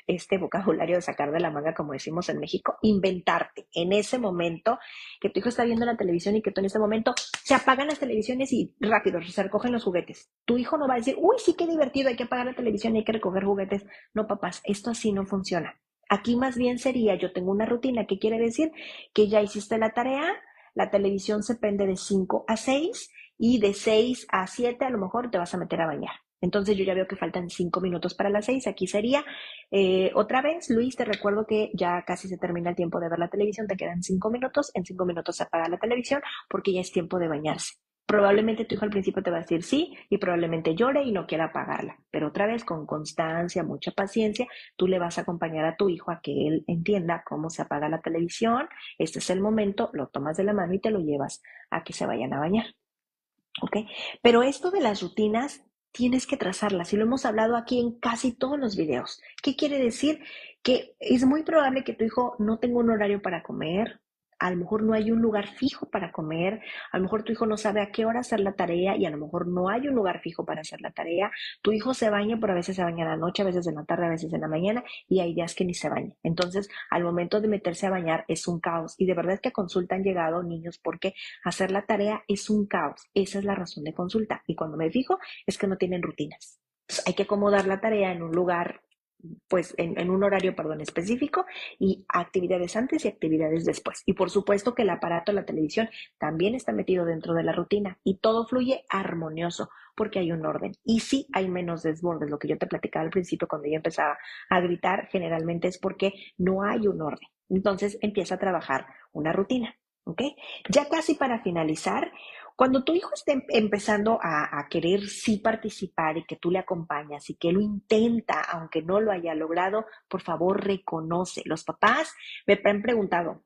este vocabulario de sacar de la manga, como decimos en México, inventarte en ese momento que tu hijo está viendo la televisión y que tú en ese momento se apagan las televisiones y rápido se recogen los juguetes. Tu hijo no va a decir, uy, sí, qué divertido, hay que apagar la televisión y hay que recoger juguetes. No, papás, esto así no funciona. Aquí más bien sería, yo tengo una rutina, que quiere decir que ya hiciste la tarea, la televisión se prende de 5 a 6 y de 6 a 7 a lo mejor te vas a meter a bañar. Entonces yo ya veo que faltan 5 minutos para las 6. Aquí sería otra vez, Luis, te recuerdo que ya casi se termina el tiempo de ver la televisión, te quedan 5 minutos, en 5 minutos se apaga la televisión porque ya es tiempo de bañarse. Probablemente tu hijo al principio te va a decir sí y probablemente llore y no quiera apagarla, pero otra vez con constancia, mucha paciencia, tú le vas a acompañar a tu hijo a que él entienda cómo se apaga la televisión, este es el momento, lo tomas de la mano y te lo llevas a que se vayan a bañar. ¿Ok? Pero esto de las rutinas tienes que trazarlas y lo hemos hablado aquí en casi todos los videos. ¿Qué quiere decir? Que es muy probable que tu hijo no tenga un horario para comer, a lo mejor no hay un lugar fijo para comer, a lo mejor tu hijo no sabe a qué hora hacer la tarea y a lo mejor no hay un lugar fijo para hacer la tarea. Tu hijo se baña, pero a veces se baña en la noche, a veces en la tarde, a veces en la mañana y hay días que ni se baña. Entonces, al momento de meterse a bañar es un caos y de verdad que a consulta han llegado niños porque hacer la tarea es un caos. Esa es la razón de consulta. Y cuando me fijo es que no tienen rutinas. Entonces, hay que acomodar la tarea en un lugar, pues en un horario, perdón, específico y actividades antes y actividades después. Y por supuesto que el aparato, la televisión, también está metido dentro de la rutina y todo fluye armonioso porque hay un orden. Y sí hay menos desbordes. Lo que yo te platicaba al principio cuando yo empezaba a gritar, generalmente es porque no hay un orden. Entonces empieza a trabajar una rutina. ¿Ok? Ya casi para finalizar, cuando tu hijo esté empezando a querer sí participar y que tú le acompañas y que lo intenta, aunque no lo haya logrado, por favor reconoce. Los papás me han preguntado,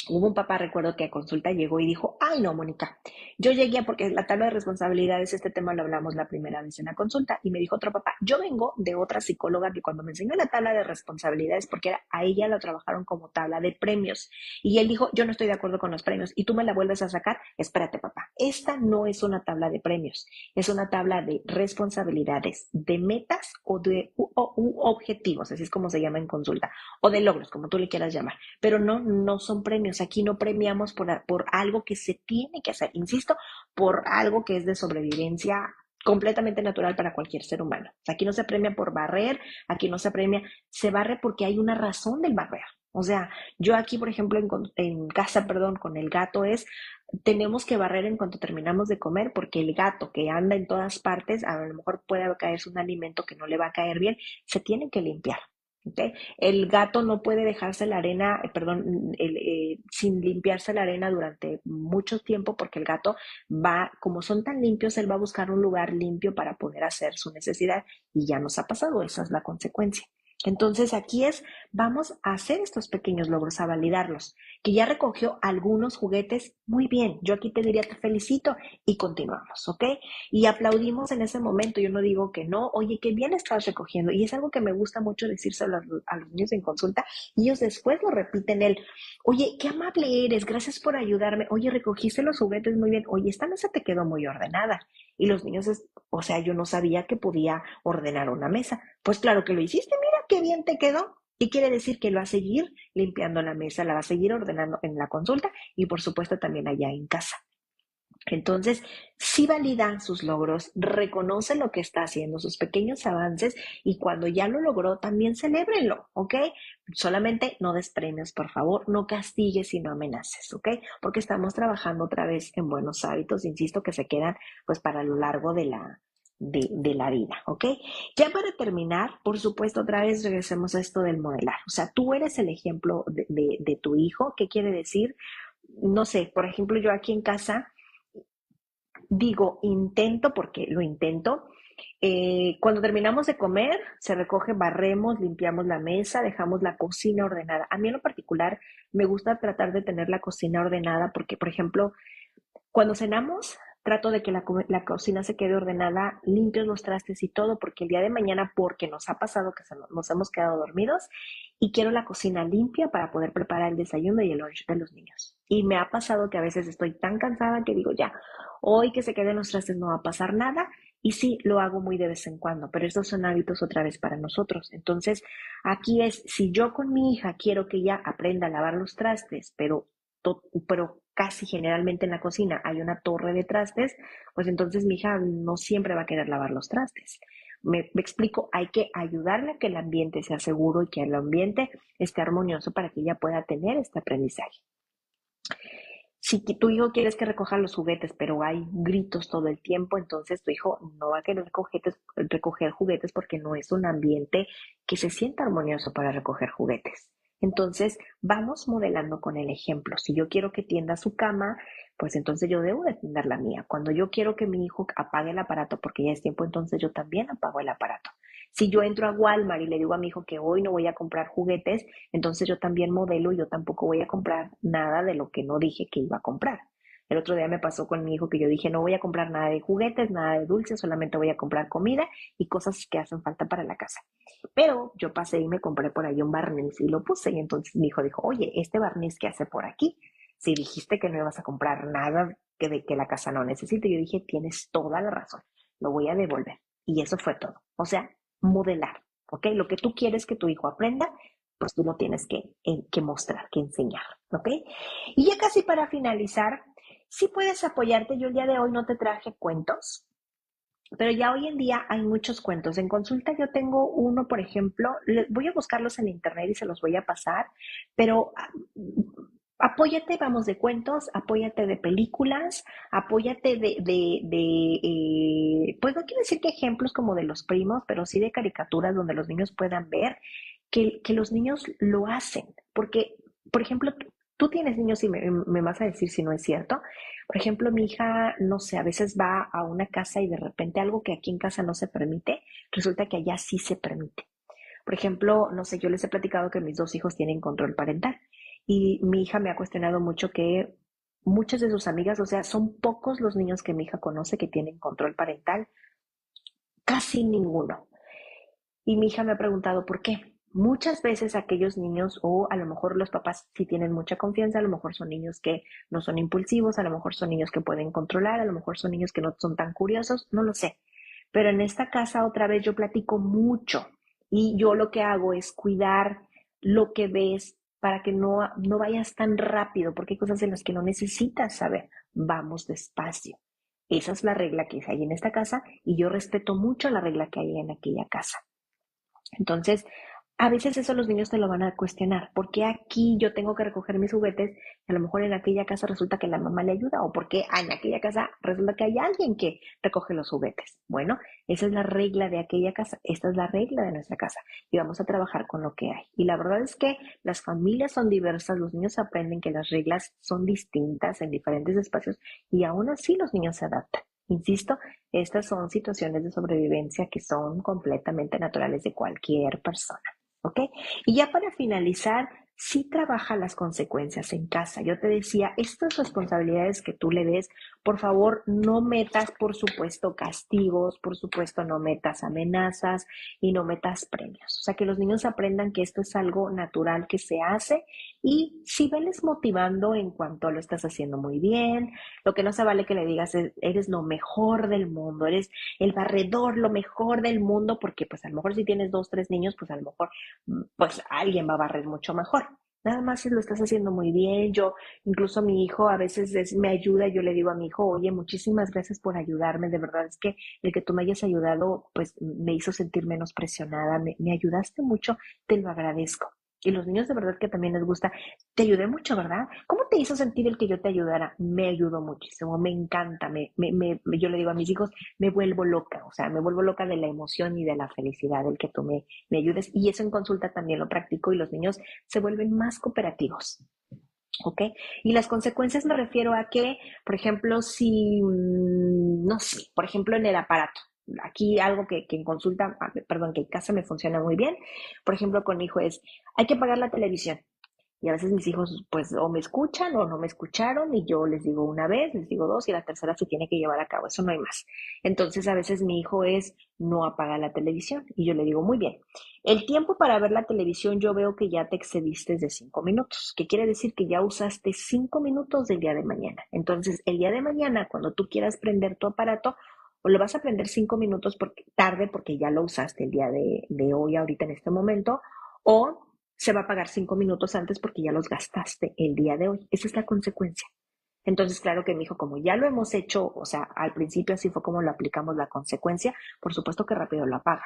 Hubo un papá, recuerdo que a consulta llegó y dijo, ay no, Mónica, yo llegué porque la tabla de responsabilidades, este tema lo hablamos la primera vez en la consulta, y me dijo otro papá, yo vengo de otra psicóloga que cuando me enseñó la tabla de responsabilidades, porque a ella la trabajaron como tabla de premios, y él dijo, yo no estoy de acuerdo con los premios, y tú me la vuelves a sacar, espérate papá, esta no es una tabla de premios, es una tabla de responsabilidades, de metas o de objetivos, así es como se llama en consulta, o de logros, como tú le quieras llamar, pero no, no son premios. Aquí no premiamos por algo que se tiene que hacer, insisto, por algo que es de sobrevivencia completamente natural para cualquier ser humano. Aquí no se premia por barrer, aquí no se premia, se barre porque hay una razón del barrer. O sea, yo aquí, por ejemplo, en casa, perdón, con el gato es, tenemos que barrer en cuanto terminamos de comer porque el gato que anda en todas partes, a lo mejor puede caerse un alimento que no le va a caer bien, se tiene que limpiar. ¿Okay? El gato no puede dejarse la arena, perdón, sin limpiarse la arena durante mucho tiempo porque el gato va, como son tan limpios, él va a buscar un lugar limpio para poder hacer su necesidad y ya nos ha pasado, esa es la consecuencia. Entonces aquí es, vamos a hacer estos pequeños logros, a validarlos. Que ya recogió algunos juguetes, muy bien, yo aquí te diría te felicito y continuamos, ¿ok? Y aplaudimos en ese momento, yo no digo que no, oye, qué bien estás recogiendo. Y es algo que me gusta mucho decírselo a los niños en consulta y ellos después lo repiten él, oye, qué amable eres, gracias por ayudarme, oye, recogiste los juguetes muy bien, oye, esta mesa te quedó muy ordenada. Y los niños, o sea, yo no sabía que podía ordenar una mesa. Pues claro que lo hiciste, mira qué bien te quedó. Y quiere decir que lo va a seguir limpiando la mesa, la va a seguir ordenando en la consulta y por supuesto también allá en casa. Entonces, sí valida sus logros, reconoce lo que está haciendo, sus pequeños avances y cuando ya lo logró, también celébrenlo, ¿ok? Solamente no des premios, por favor, no castigues y no amenaces, ¿ok? Porque estamos trabajando otra vez en buenos hábitos, insisto, que se quedan pues para lo largo de la vida, ¿ok? Ya para terminar, por supuesto, otra vez regresemos a esto del modelar. O sea, tú eres el ejemplo de tu hijo. ¿Qué quiere decir? No sé, por ejemplo, yo aquí en casa digo intento porque lo intento. Cuando terminamos de comer, se recoge, barremos, limpiamos la mesa, dejamos la cocina ordenada. A mí en lo particular me gusta tratar de tener la cocina ordenada porque, por ejemplo, cuando cenamos, trato de que la cocina se quede ordenada, limpios los trastes y todo, porque el día de mañana, porque nos ha pasado que nos hemos quedado dormidos y quiero la cocina limpia para poder preparar el desayuno y el lunch de los niños. Y me ha pasado que a veces estoy tan cansada que digo, ya, hoy que se queden los trastes no va a pasar nada. Y sí, lo hago muy de vez en cuando, pero estos son hábitos otra vez para nosotros. Entonces, aquí es, si yo con mi hija quiero que ella aprenda a lavar los trastes, pero casi generalmente en la cocina hay una torre de trastes, pues entonces mi hija no siempre va a querer lavar los trastes. Me explico, hay que ayudarle a que el ambiente sea seguro y que el ambiente esté armonioso para que ella pueda tener este aprendizaje. Si tu hijo quieres que recoja los juguetes, pero hay gritos todo el tiempo, entonces tu hijo no va a querer recoger juguetes porque no es un ambiente que se sienta armonioso para recoger juguetes. Entonces, vamos modelando con el ejemplo. Si yo quiero que tienda su cama, pues entonces yo debo de tender la mía. Cuando yo quiero que mi hijo apague el aparato porque ya es tiempo, entonces yo también apago el aparato. Si yo entro a Walmart y le digo a mi hijo que hoy no voy a comprar juguetes, entonces yo también modelo y yo tampoco voy a comprar nada de lo que no dije que iba a comprar. El otro día me pasó con mi hijo que yo dije, no voy a comprar nada de juguetes, nada de dulces, solamente voy a comprar comida y cosas que hacen falta para la casa. Pero yo pasé y me compré por ahí un barniz y lo puse y entonces mi hijo dijo, oye, ¿este barniz qué hace por aquí? Si dijiste que no ibas a comprar nada que la casa no necesite, yo dije, tienes toda la razón, lo voy a devolver. Y eso fue todo. O sea, modelar, ¿ok? Lo que tú quieres que tu hijo aprenda, pues tú lo tienes que mostrar, que enseñar, ¿ok? Y ya casi para finalizar, sí puedes apoyarte. Yo el día de hoy no te traje cuentos, pero ya hoy en día hay muchos cuentos. En consulta yo tengo uno, por ejemplo, voy a buscarlos en internet y se los voy a pasar, pero apóyate, vamos, de cuentos, apóyate de películas, apóyate pues no quiero decir que ejemplos como de los primos, pero sí de caricaturas donde los niños puedan ver que los niños lo hacen. Porque, por ejemplo, tú tienes niños y me vas a decir si no es cierto. Por ejemplo, mi hija, no sé, a veces va a una casa y de repente algo que aquí en casa no se permite, resulta que allá sí se permite. Por ejemplo, no sé, yo les he platicado que mis dos hijos tienen control parental. Y mi hija me ha cuestionado mucho que muchas de sus amigas, o sea, son pocos los niños que mi hija conoce que tienen control parental, casi ninguno. Y mi hija me ha preguntado por qué. Muchas veces aquellos niños, o a lo mejor los papás sí tienen mucha confianza, a lo mejor son niños que no son impulsivos, a lo mejor son niños que pueden controlar, a lo mejor son niños que no son tan curiosos, no lo sé. Pero en esta casa otra vez yo platico mucho y yo lo que hago es cuidar lo que ves para que no vayas tan rápido, porque hay cosas en las que no necesitas saber. Vamos despacio. Esa es la regla que hay en esta casa y yo respeto mucho la regla que hay en aquella casa. Entonces, a veces eso los niños te lo van a cuestionar. ¿Por qué aquí yo tengo que recoger mis juguetes y a lo mejor en aquella casa resulta que la mamá le ayuda? ¿O por qué en aquella casa resulta que hay alguien que recoge los juguetes? Bueno, esa es la regla de aquella casa, esta es la regla de nuestra casa y vamos a trabajar con lo que hay. Y la verdad es que las familias son diversas, los niños aprenden que las reglas son distintas en diferentes espacios y aún así los niños se adaptan. Insisto, estas son situaciones de sobrevivencia que son completamente naturales de cualquier persona. ¿Ok? Y ya para finalizar, sí trabaja las consecuencias en casa. Yo te decía, estas responsabilidades que tú le des, por favor, no metas, por supuesto, castigos, por supuesto, no metas amenazas y no metas premios. O sea, que los niños aprendan que esto es algo natural que se hace y si veles motivando en cuanto lo estás haciendo muy bien, lo que no se vale que le digas es, eres lo mejor del mundo, eres el barredor, lo mejor del mundo, porque pues a lo mejor si tienes dos, tres niños, pues a lo mejor pues alguien va a barrer mucho mejor. Nada más si lo estás haciendo muy bien. Yo, incluso mi hijo a veces me ayuda. Yo le digo a mi hijo, oye, muchísimas gracias por ayudarme. De verdad es que el que tú me hayas ayudado, pues me hizo sentir menos presionada. Me ayudaste mucho, te lo agradezco. Y los niños de verdad que también les gusta. Te ayudé mucho, ¿verdad? ¿Cómo te hizo sentir el que yo te ayudara? Me ayudó muchísimo, me encanta. Yo le digo a mis hijos, me vuelvo loca. O sea, me vuelvo loca de la emoción y de la felicidad del que tú me ayudes. Y eso en consulta también lo practico y los niños se vuelven más cooperativos. ¿Ok? Y las consecuencias me refiero a que, por ejemplo, si, no sé, por ejemplo, en el aparato, aquí algo que en consulta, perdón, que en casa me funciona muy bien, por ejemplo, con mi hijo es, hay que apagar la televisión. Y a veces mis hijos pues o me escuchan o no me escucharon y yo les digo una vez, les digo dos y la tercera se tiene que llevar a cabo, eso no hay más. Entonces a veces mi hijo es no apaga la televisión y yo le digo muy bien, el tiempo para ver la televisión yo veo que ya te excediste de 5 minutos, que quiere decir que ya usaste 5 minutos del día de mañana. Entonces el día de mañana cuando tú quieras prender tu aparato, o lo vas a prender 5 minutos tarde porque ya lo usaste el día de hoy, ahorita en este momento, o se va a pagar 5 minutos antes porque ya los gastaste el día de hoy. Esa es la consecuencia. Entonces, claro que mi hijo, como ya lo hemos hecho, o sea, al principio así fue como lo aplicamos la consecuencia, por supuesto que rápido lo apaga.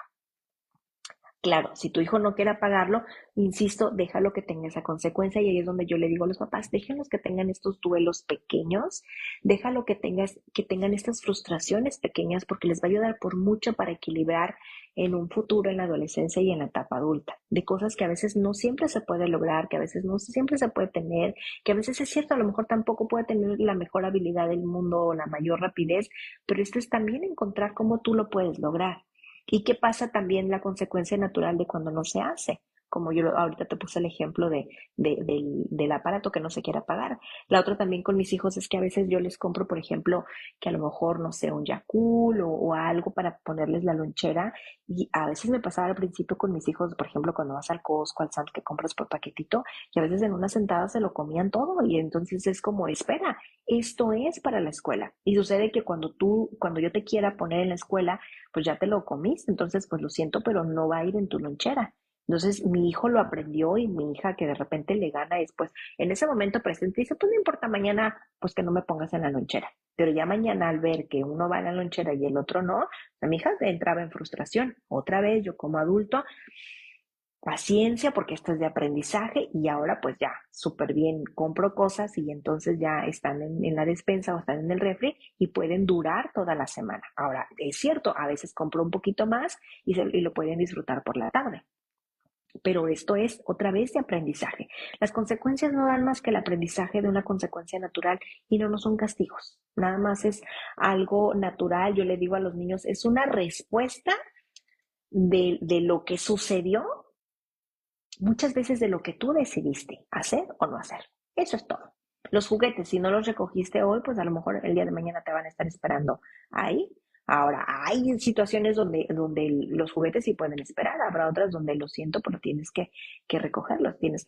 Claro, si tu hijo no quiere pagarlo, insisto, déjalo que tenga esa consecuencia y ahí es donde yo le digo a los papás, déjenlos que tengan estos duelos pequeños, déjalo que tengan estas frustraciones pequeñas porque les va a ayudar por mucho para equilibrar en un futuro en la adolescencia y en la etapa adulta, de cosas que a veces no siempre se puede lograr, que a veces no siempre se puede tener, que a veces es cierto, a lo mejor tampoco puede tener la mejor habilidad del mundo o la mayor rapidez, pero esto es también encontrar cómo tú lo puedes lograr. ¿Y qué pasa también la consecuencia natural de cuando no se hace? Como yo ahorita te puse el ejemplo del aparato que no se quiere apagar. La otra también con mis hijos es que a veces yo les compro, por ejemplo, que a lo mejor, no sé, un Yakult o algo para ponerles la lonchera. Y a veces me pasaba al principio con mis hijos, por ejemplo, cuando vas al Costco, al Sam's, que compras por paquetito, y a veces en una sentada se lo comían todo. Y entonces es como, espera, esto es para la escuela. Y sucede que cuando yo te quiera poner en la escuela, pues ya te lo comiste, entonces pues lo siento, pero no va a ir en tu lonchera. Entonces mi hijo lo aprendió y mi hija que de repente le gana después, en ese momento presente dice, pues no importa mañana, pues que no me pongas en la lonchera. Pero ya mañana al ver que uno va en la lonchera y el otro no, mi hija entraba en frustración. Otra vez yo como adulto, paciencia porque esto es de aprendizaje y ahora pues ya, súper bien, compro cosas y entonces ya están en la despensa o están en el refri y pueden durar toda la semana. Ahora, es cierto, a veces compro un poquito más y lo pueden disfrutar por la tarde. Pero esto es otra vez de aprendizaje. Las consecuencias no dan más que el aprendizaje de una consecuencia natural y no son castigos. Nada más es algo natural. Yo le digo a los niños, es una respuesta de lo que sucedió muchas veces de lo que tú decidiste hacer o no hacer. Eso es todo. Los juguetes, si no los recogiste hoy, pues a lo mejor el día de mañana te van a estar esperando ahí. Ahora, hay situaciones donde los juguetes sí pueden esperar, habrá otras donde lo siento, pero tienes que recogerlos, tienes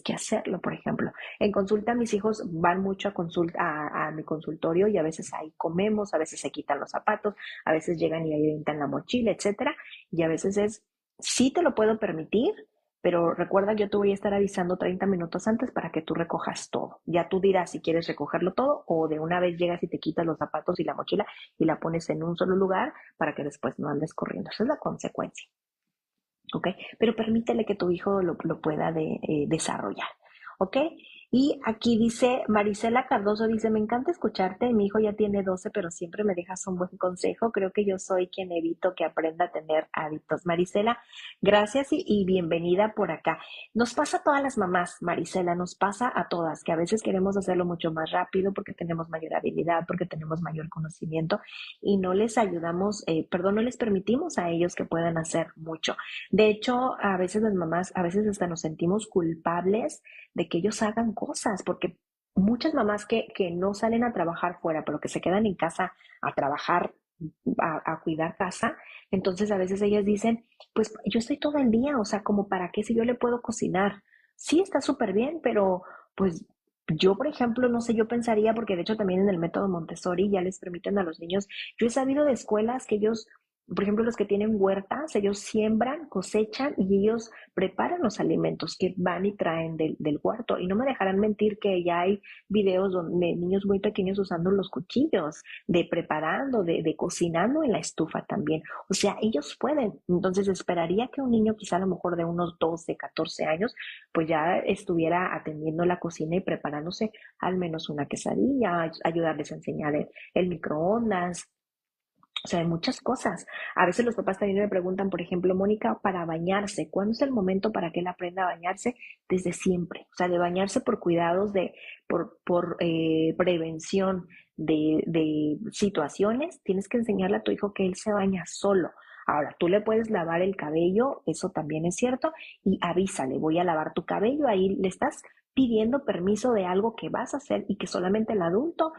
que hacerlo, por ejemplo. En consulta, mis hijos van mucho a consulta, a mi consultorio y a veces ahí comemos, a veces se quitan los zapatos, a veces llegan y ahí avientan la mochila, etcétera. Y a veces es, sí te lo puedo permitir, pero recuerda, yo te voy a estar avisando 30 minutos antes para que tú recojas todo. Ya tú dirás si quieres recogerlo todo o de una vez llegas y te quitas los zapatos y la mochila y la pones en un solo lugar para que después no andes corriendo. Esa es la consecuencia. ¿Ok? Pero permítele que tu hijo lo pueda desarrollar. ¿Ok? Y aquí dice, Marisela Cardoso dice, me encanta escucharte, mi hijo ya tiene 12, pero siempre me dejas un buen consejo, creo que yo soy quien evito que aprenda a tener hábitos. Marisela, gracias y bienvenida por acá. Nos pasa a todas las mamás, Marisela, nos pasa a todas, que a veces queremos hacerlo mucho más rápido porque tenemos mayor habilidad, porque tenemos mayor conocimiento y no les ayudamos, perdón, no les permitimos a ellos que puedan hacer mucho. De hecho, a veces las mamás, a veces hasta nos sentimos culpables de que ellos hagan cosas, porque muchas mamás que no salen a trabajar fuera, pero que se quedan en casa a trabajar, a cuidar casa, entonces a veces ellas dicen, pues yo estoy todo el día, o sea, como para qué si yo le puedo cocinar. Sí, está súper bien, pero pues yo, por ejemplo, no sé, yo pensaría, porque de hecho también en el método Montessori ya les permiten a los niños, yo he sabido de escuelas que ellos por ejemplo, los que tienen huertas, ellos siembran, cosechan y ellos preparan los alimentos que van y traen del huerto. Y no me dejarán mentir que ya hay videos donde niños muy pequeños usando los cuchillos, de preparando, de cocinando en la estufa también. O sea, ellos pueden. Entonces esperaría que un niño quizá a lo mejor de unos 12, 14 años, pues ya estuviera atendiendo la cocina y preparándose al menos una quesadilla, ayudarles a enseñar el microondas, o sea, hay muchas cosas. A veces los papás también me preguntan, por ejemplo, Mónica, para bañarse, ¿cuándo es el momento para que él aprenda a bañarse? Desde siempre. O sea, de bañarse por cuidados, por prevención de situaciones, tienes que enseñarle a tu hijo que él se baña solo. Ahora, tú le puedes lavar el cabello, eso también es cierto, y avísale, voy a lavar tu cabello, ahí le estás pidiendo permiso de algo que vas a hacer y que solamente el adulto,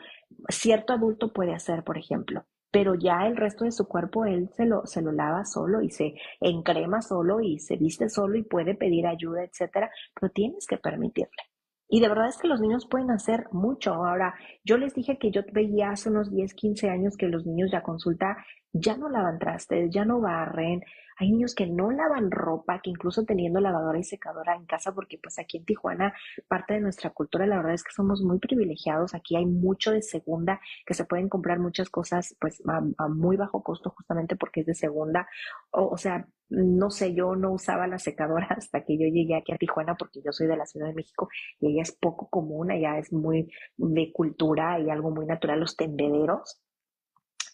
cierto adulto puede hacer, por ejemplo, pero ya el resto de su cuerpo él se lo lava solo y se encrema solo y se viste solo y puede pedir ayuda, etcétera, pero tienes que permitirle. Y de verdad es que los niños pueden hacer mucho. Ahora, yo les dije que yo veía hace unos 10 15 años que los niños ya consulta ya no lavan trastes, ya no barren. Hay niños que no lavan ropa, que incluso teniendo lavadora y secadora en casa, porque pues aquí en Tijuana, parte de nuestra cultura, la verdad es que somos muy privilegiados. Aquí hay mucho de segunda, que se pueden comprar muchas cosas pues a muy bajo costo justamente porque es de segunda. O sea, no sé, yo no usaba la secadora hasta que yo llegué aquí a Tijuana porque yo soy de la Ciudad de México y ella es poco común, allá es muy de cultura y algo muy natural, los tendederos.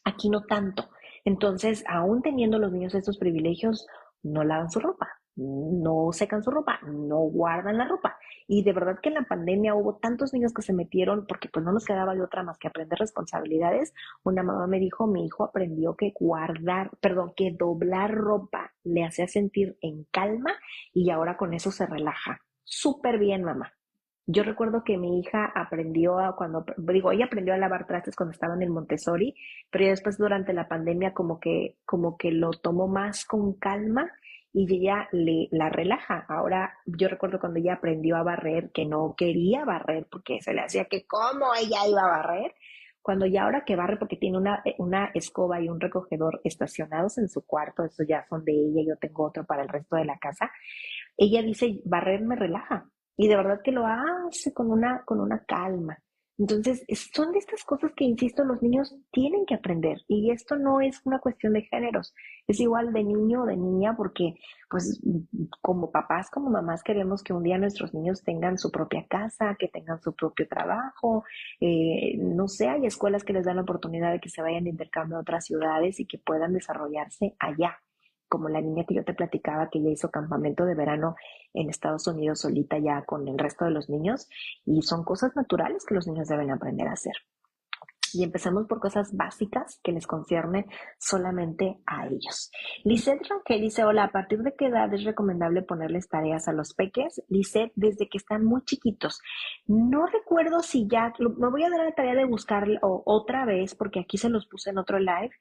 Aquí no tanto. Entonces, aún teniendo los niños estos privilegios, no lavan su ropa, no secan su ropa, no guardan la ropa. Y de verdad que en la pandemia hubo tantos niños que se metieron porque pues no nos quedaba de otra más que aprender responsabilidades. Una mamá me dijo, mi hijo aprendió que guardar, perdón, que doblar ropa le hacía sentir en calma y ahora con eso se relaja. Súper bien, mamá. Yo recuerdo que mi hija aprendió ella aprendió a lavar trastes cuando estaba en el Montessori, pero ya después durante la pandemia como que lo tomó más con calma y ella la relaja. Ahora, yo recuerdo cuando ella aprendió a barrer, que no quería barrer porque se le hacía que cómo ella iba a barrer, cuando ya ahora que barre porque tiene una escoba y un recogedor estacionados en su cuarto, eso ya son de ella, yo tengo otro para el resto de la casa, ella dice, barrer me relaja. Y de verdad que lo hace con una calma. Entonces, son de estas cosas que, insisto, los niños tienen que aprender. Y esto no es una cuestión de géneros. Es igual de niño o de niña porque, pues, como papás, como mamás, queremos que un día nuestros niños tengan su propia casa, que tengan su propio trabajo. No sé, hay escuelas que les dan la oportunidad de que se vayan de intercambio a otras ciudades y que puedan desarrollarse allá como la niña que yo te platicaba que ya hizo campamento de verano en Estados Unidos solita ya con el resto de los niños y son cosas naturales que los niños deben aprender a hacer. Y empezamos por cosas básicas que les conciernen solamente a ellos. Lisette Rangel dice, hola, ¿a partir de qué edad es recomendable ponerles tareas a los peques? Lisette, desde que están muy chiquitos. No recuerdo si ya, me voy a dar la tarea de buscar otra vez, porque aquí se los puse en otro live,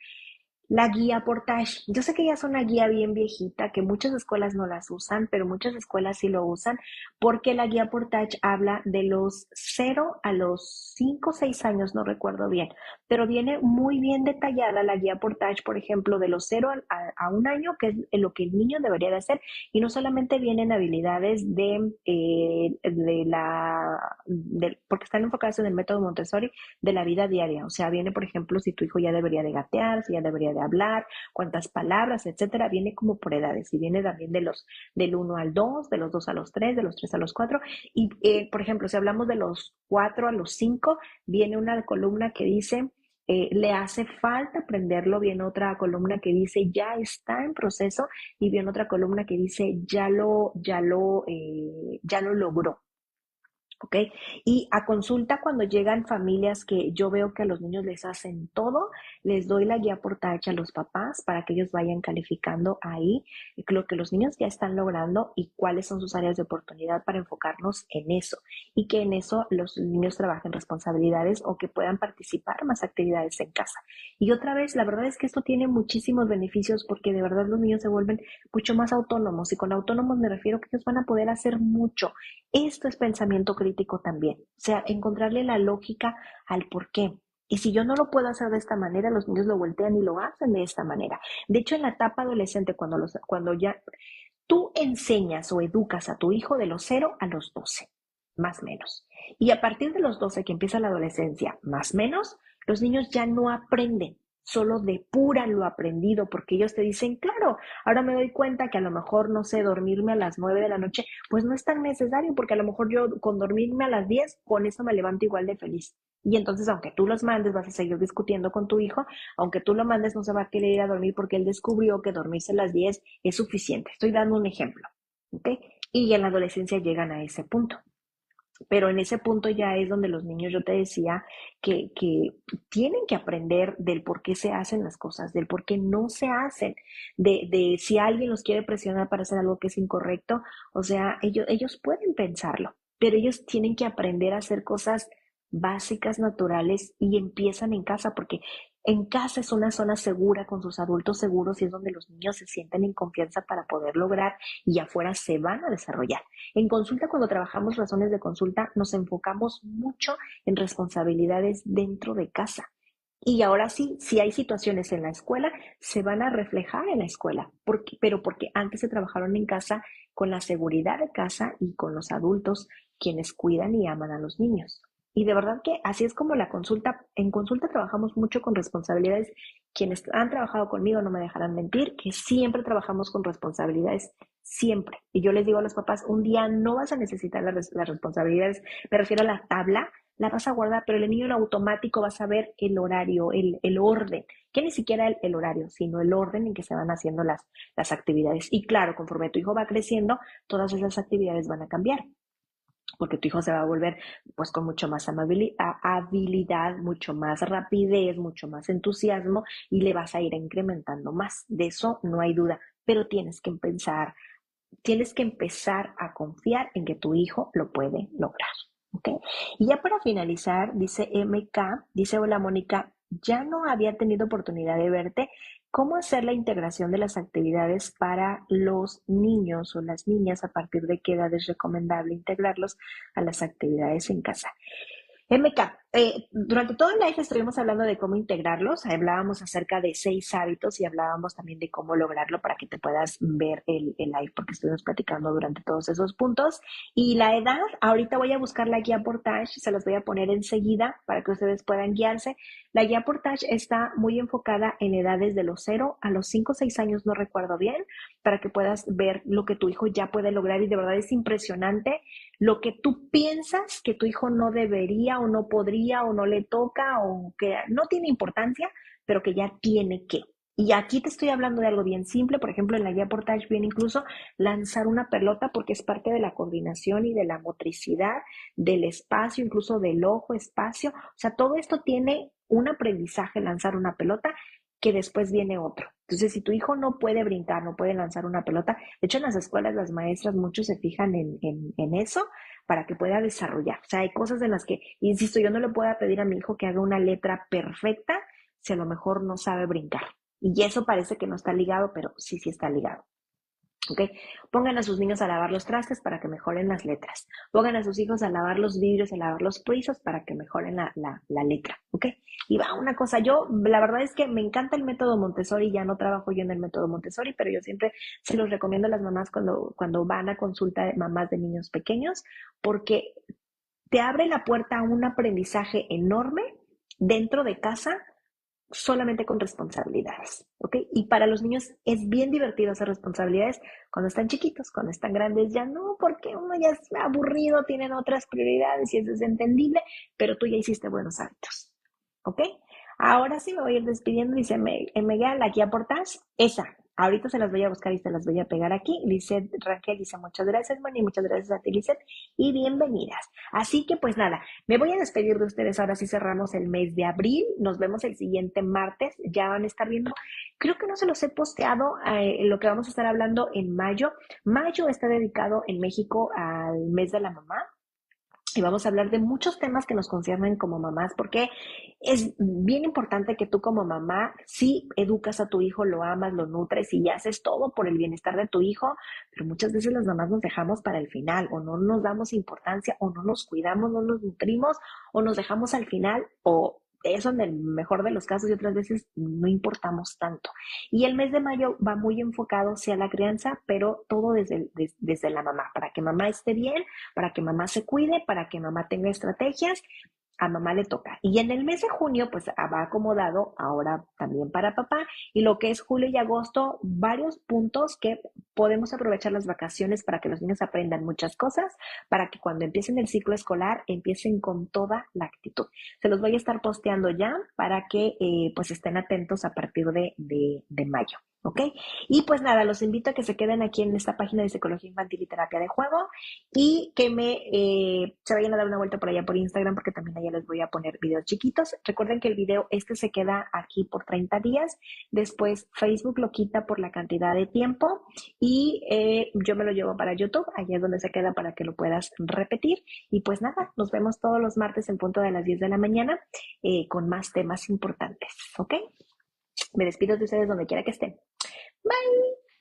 la guía Portage. Yo sé que ya es una guía bien viejita, que muchas escuelas no las usan, pero muchas escuelas sí lo usan, porque la guía Portage habla de los 0 a los 5 o 6 años, no recuerdo bien, pero viene muy bien detallada la guía Portage, por ejemplo, de los 0 a 1 año, que es lo que el niño debería de hacer, y no solamente vienen habilidades porque están enfocadas en el método Montessori, de la vida diaria. O sea, viene, por ejemplo, si tu hijo ya debería de gatear, si ya debería de hablar, cuántas palabras, etcétera. Viene como por edades y viene también del 1 al 2, de los 2 a los 3, de los 3 a los 4. Y, por ejemplo, si hablamos de los 4 a los 5, viene una columna que dice le hace falta aprenderlo, viene otra columna que dice ya está en proceso y viene otra columna que dice ya lo logró. ¿Ok? Y a consulta, cuando llegan familias que yo veo que a los niños les hacen todo, les doy la guía Portage a los papás para que ellos vayan calificando ahí lo que los niños ya están logrando y cuáles son sus áreas de oportunidad para enfocarnos en eso y que en eso los niños trabajen responsabilidades o que puedan participar más actividades en casa. Y otra vez, la verdad es que esto tiene muchísimos beneficios porque de verdad los niños se vuelven mucho más autónomos y con autónomos me refiero que ellos van a poder hacer mucho. Esto es pensamiento crítico también, o sea, encontrarle la lógica al por qué. Y si yo no lo puedo hacer de esta manera, los niños lo voltean y lo hacen de esta manera. De hecho, en la etapa adolescente, cuando ya tú enseñas o educas a tu hijo de los 0 a los 12, más o menos. Y a partir de los 12 que empieza la adolescencia, más o menos, los niños ya no aprenden, solo depuran lo aprendido, porque ellos te dicen, claro, ahora me doy cuenta que a lo mejor, no sé, dormirme a las 9 de la noche, pues no es tan necesario, porque a lo mejor yo con dormirme a las 10, con eso me levanto igual de feliz. Y entonces, aunque tú los mandes, vas a seguir discutiendo con tu hijo, aunque tú lo mandes, no se va a querer ir a dormir porque él descubrió que dormirse a las 10 es suficiente. Estoy dando un ejemplo, ¿ok? Y en la adolescencia llegan a ese punto. Pero en ese punto ya es donde los niños, yo te decía, que tienen que aprender del por qué se hacen las cosas, del por qué no se hacen, de si alguien los quiere presionar para hacer algo que es incorrecto, o sea, ellos pueden pensarlo, pero ellos tienen que aprender a hacer cosas básicas, naturales, y empiezan en casa, porque en casa es una zona segura con sus adultos seguros y es donde los niños se sienten en confianza para poder lograr y afuera se van a desarrollar. En consulta, cuando trabajamos razones de consulta, nos enfocamos mucho en responsabilidades dentro de casa. Y ahora sí, si hay situaciones en la escuela, se van a reflejar en la escuela, pero porque antes se trabajaron en casa con la seguridad de casa y con los adultos quienes cuidan y aman a los niños. Y de verdad que así es como la consulta, en consulta trabajamos mucho con responsabilidades. Quienes han trabajado conmigo no me dejarán mentir, que siempre trabajamos con responsabilidades, siempre. Y yo les digo a los papás, un día no vas a necesitar las responsabilidades, me refiero a la tabla, la vas a guardar, pero el niño en automático va a saber el horario, el orden, que ni siquiera el horario, sino el orden en que se van haciendo las actividades. Y claro, conforme tu hijo va creciendo, todas esas actividades van a cambiar, porque tu hijo se va a volver pues con mucho más habilidad, mucho más rapidez, mucho más entusiasmo y le vas a ir incrementando más. De eso no hay duda, pero tienes que empezar a confiar en que tu hijo lo puede lograr. ¿Okay? Y ya para finalizar, dice MK, dice, hola Mónica, ya no había tenido oportunidad de verte. ¿Cómo hacer la integración de las actividades para los niños o las niñas? ¿A partir de qué edad es recomendable integrarlos a las actividades en casa? MK, durante todo el live estuvimos hablando de cómo integrarlos, hablábamos acerca de 6 hábitos y hablábamos también de cómo lograrlo para que te puedas ver el live, porque estuvimos platicando durante todos esos puntos. Y la edad, ahorita voy a buscar la guía Portage, se las voy a poner enseguida para que ustedes puedan guiarse. La guía Portage está muy enfocada en edades de los 0 a los 5 o 6 años, no recuerdo bien, para que puedas ver lo que tu hijo ya puede lograr y de verdad es impresionante lo que tú piensas que tu hijo no debería o no podría o no le toca o que no tiene importancia, pero que ya tiene que. Y aquí te estoy hablando de algo bien simple, por ejemplo, en la guía Portage viene incluso lanzar una pelota porque es parte de la coordinación y de la motricidad, del espacio, incluso del ojo, espacio. O sea, todo esto tiene un aprendizaje lanzar una pelota que después viene otro. Entonces, si tu hijo no puede brincar, no puede lanzar una pelota, de hecho en las escuelas las maestras muchos se fijan en eso para que pueda desarrollar. O sea, hay cosas en las que, insisto, yo no le puedo pedir a mi hijo que haga una letra perfecta si a lo mejor no sabe brincar. Y eso parece que no está ligado, pero sí, sí está ligado. ¿Ok? Pongan a sus niños a lavar los trastes para que mejoren las letras. Pongan a sus hijos a lavar los vidrios, a lavar los pisos para que mejoren la letra. ¿Ok? Y va una cosa, yo la verdad es que me encanta el método Montessori, ya no trabajo yo en el método Montessori, pero yo siempre se los recomiendo a las mamás cuando van a consulta de mamás de niños pequeños, porque te abre la puerta a un aprendizaje enorme dentro de casa solamente con responsabilidades, ¿ok? Y para los niños es bien divertido hacer responsabilidades cuando están chiquitos, cuando están grandes ya no, porque uno ya es aburrido, tienen otras prioridades y eso es entendible, pero tú ya hiciste buenos hábitos, ¿ok? Ahora sí me voy a ir despidiendo, dice Miguel, aquí aportas, esa, ahorita se las voy a buscar y se las voy a pegar aquí. Lizeth Rangel dice, muchas gracias, Moni, muchas gracias a ti, Lizeth, y bienvenidas. Así que pues nada, me voy a despedir de ustedes, ahora sí cerramos el mes de abril, nos vemos el siguiente martes, ya van a estar viendo, creo que no se los he posteado lo que vamos a estar hablando en mayo. Mayo está dedicado en México al mes de la mamá, y vamos a hablar de muchos temas que nos conciernen como mamás, porque es bien importante que tú como mamá, sí educas a tu hijo, lo amas, lo nutres y haces todo por el bienestar de tu hijo, pero muchas veces las mamás nos dejamos para el final, o no nos damos importancia, o no nos cuidamos, no nos nutrimos, o nos dejamos al final, o eso en el mejor de los casos, y otras veces no importamos tanto. Y el mes de mayo va muy enfocado hacia la crianza, pero todo desde la mamá, para que mamá esté bien, para que mamá se cuide, para que mamá tenga estrategias, a mamá le toca. Y en el mes de junio, pues va acomodado ahora también para papá. Y lo que es julio y agosto, varios puntos que podemos aprovechar las vacaciones para que los niños aprendan muchas cosas, para que cuando empiecen el ciclo escolar empiecen con toda la actitud. Se los voy a estar posteando ya para que pues estén atentos a partir de mayo. ¿Ok? Y pues nada, los invito a que se queden aquí en esta página de Psicología Infantil y Terapia de Juego y que se vayan a dar una vuelta por allá por Instagram porque también allá les voy a poner videos chiquitos. Recuerden que el video se queda aquí por 30 días, después Facebook lo quita por la cantidad de tiempo y yo me lo llevo para YouTube, allá es donde se queda para que lo puedas repetir. Y pues nada, nos vemos todos los martes en punto de las 10 de la mañana con más temas importantes, ¿ok? Me despido de ustedes donde quiera que estén. Bye.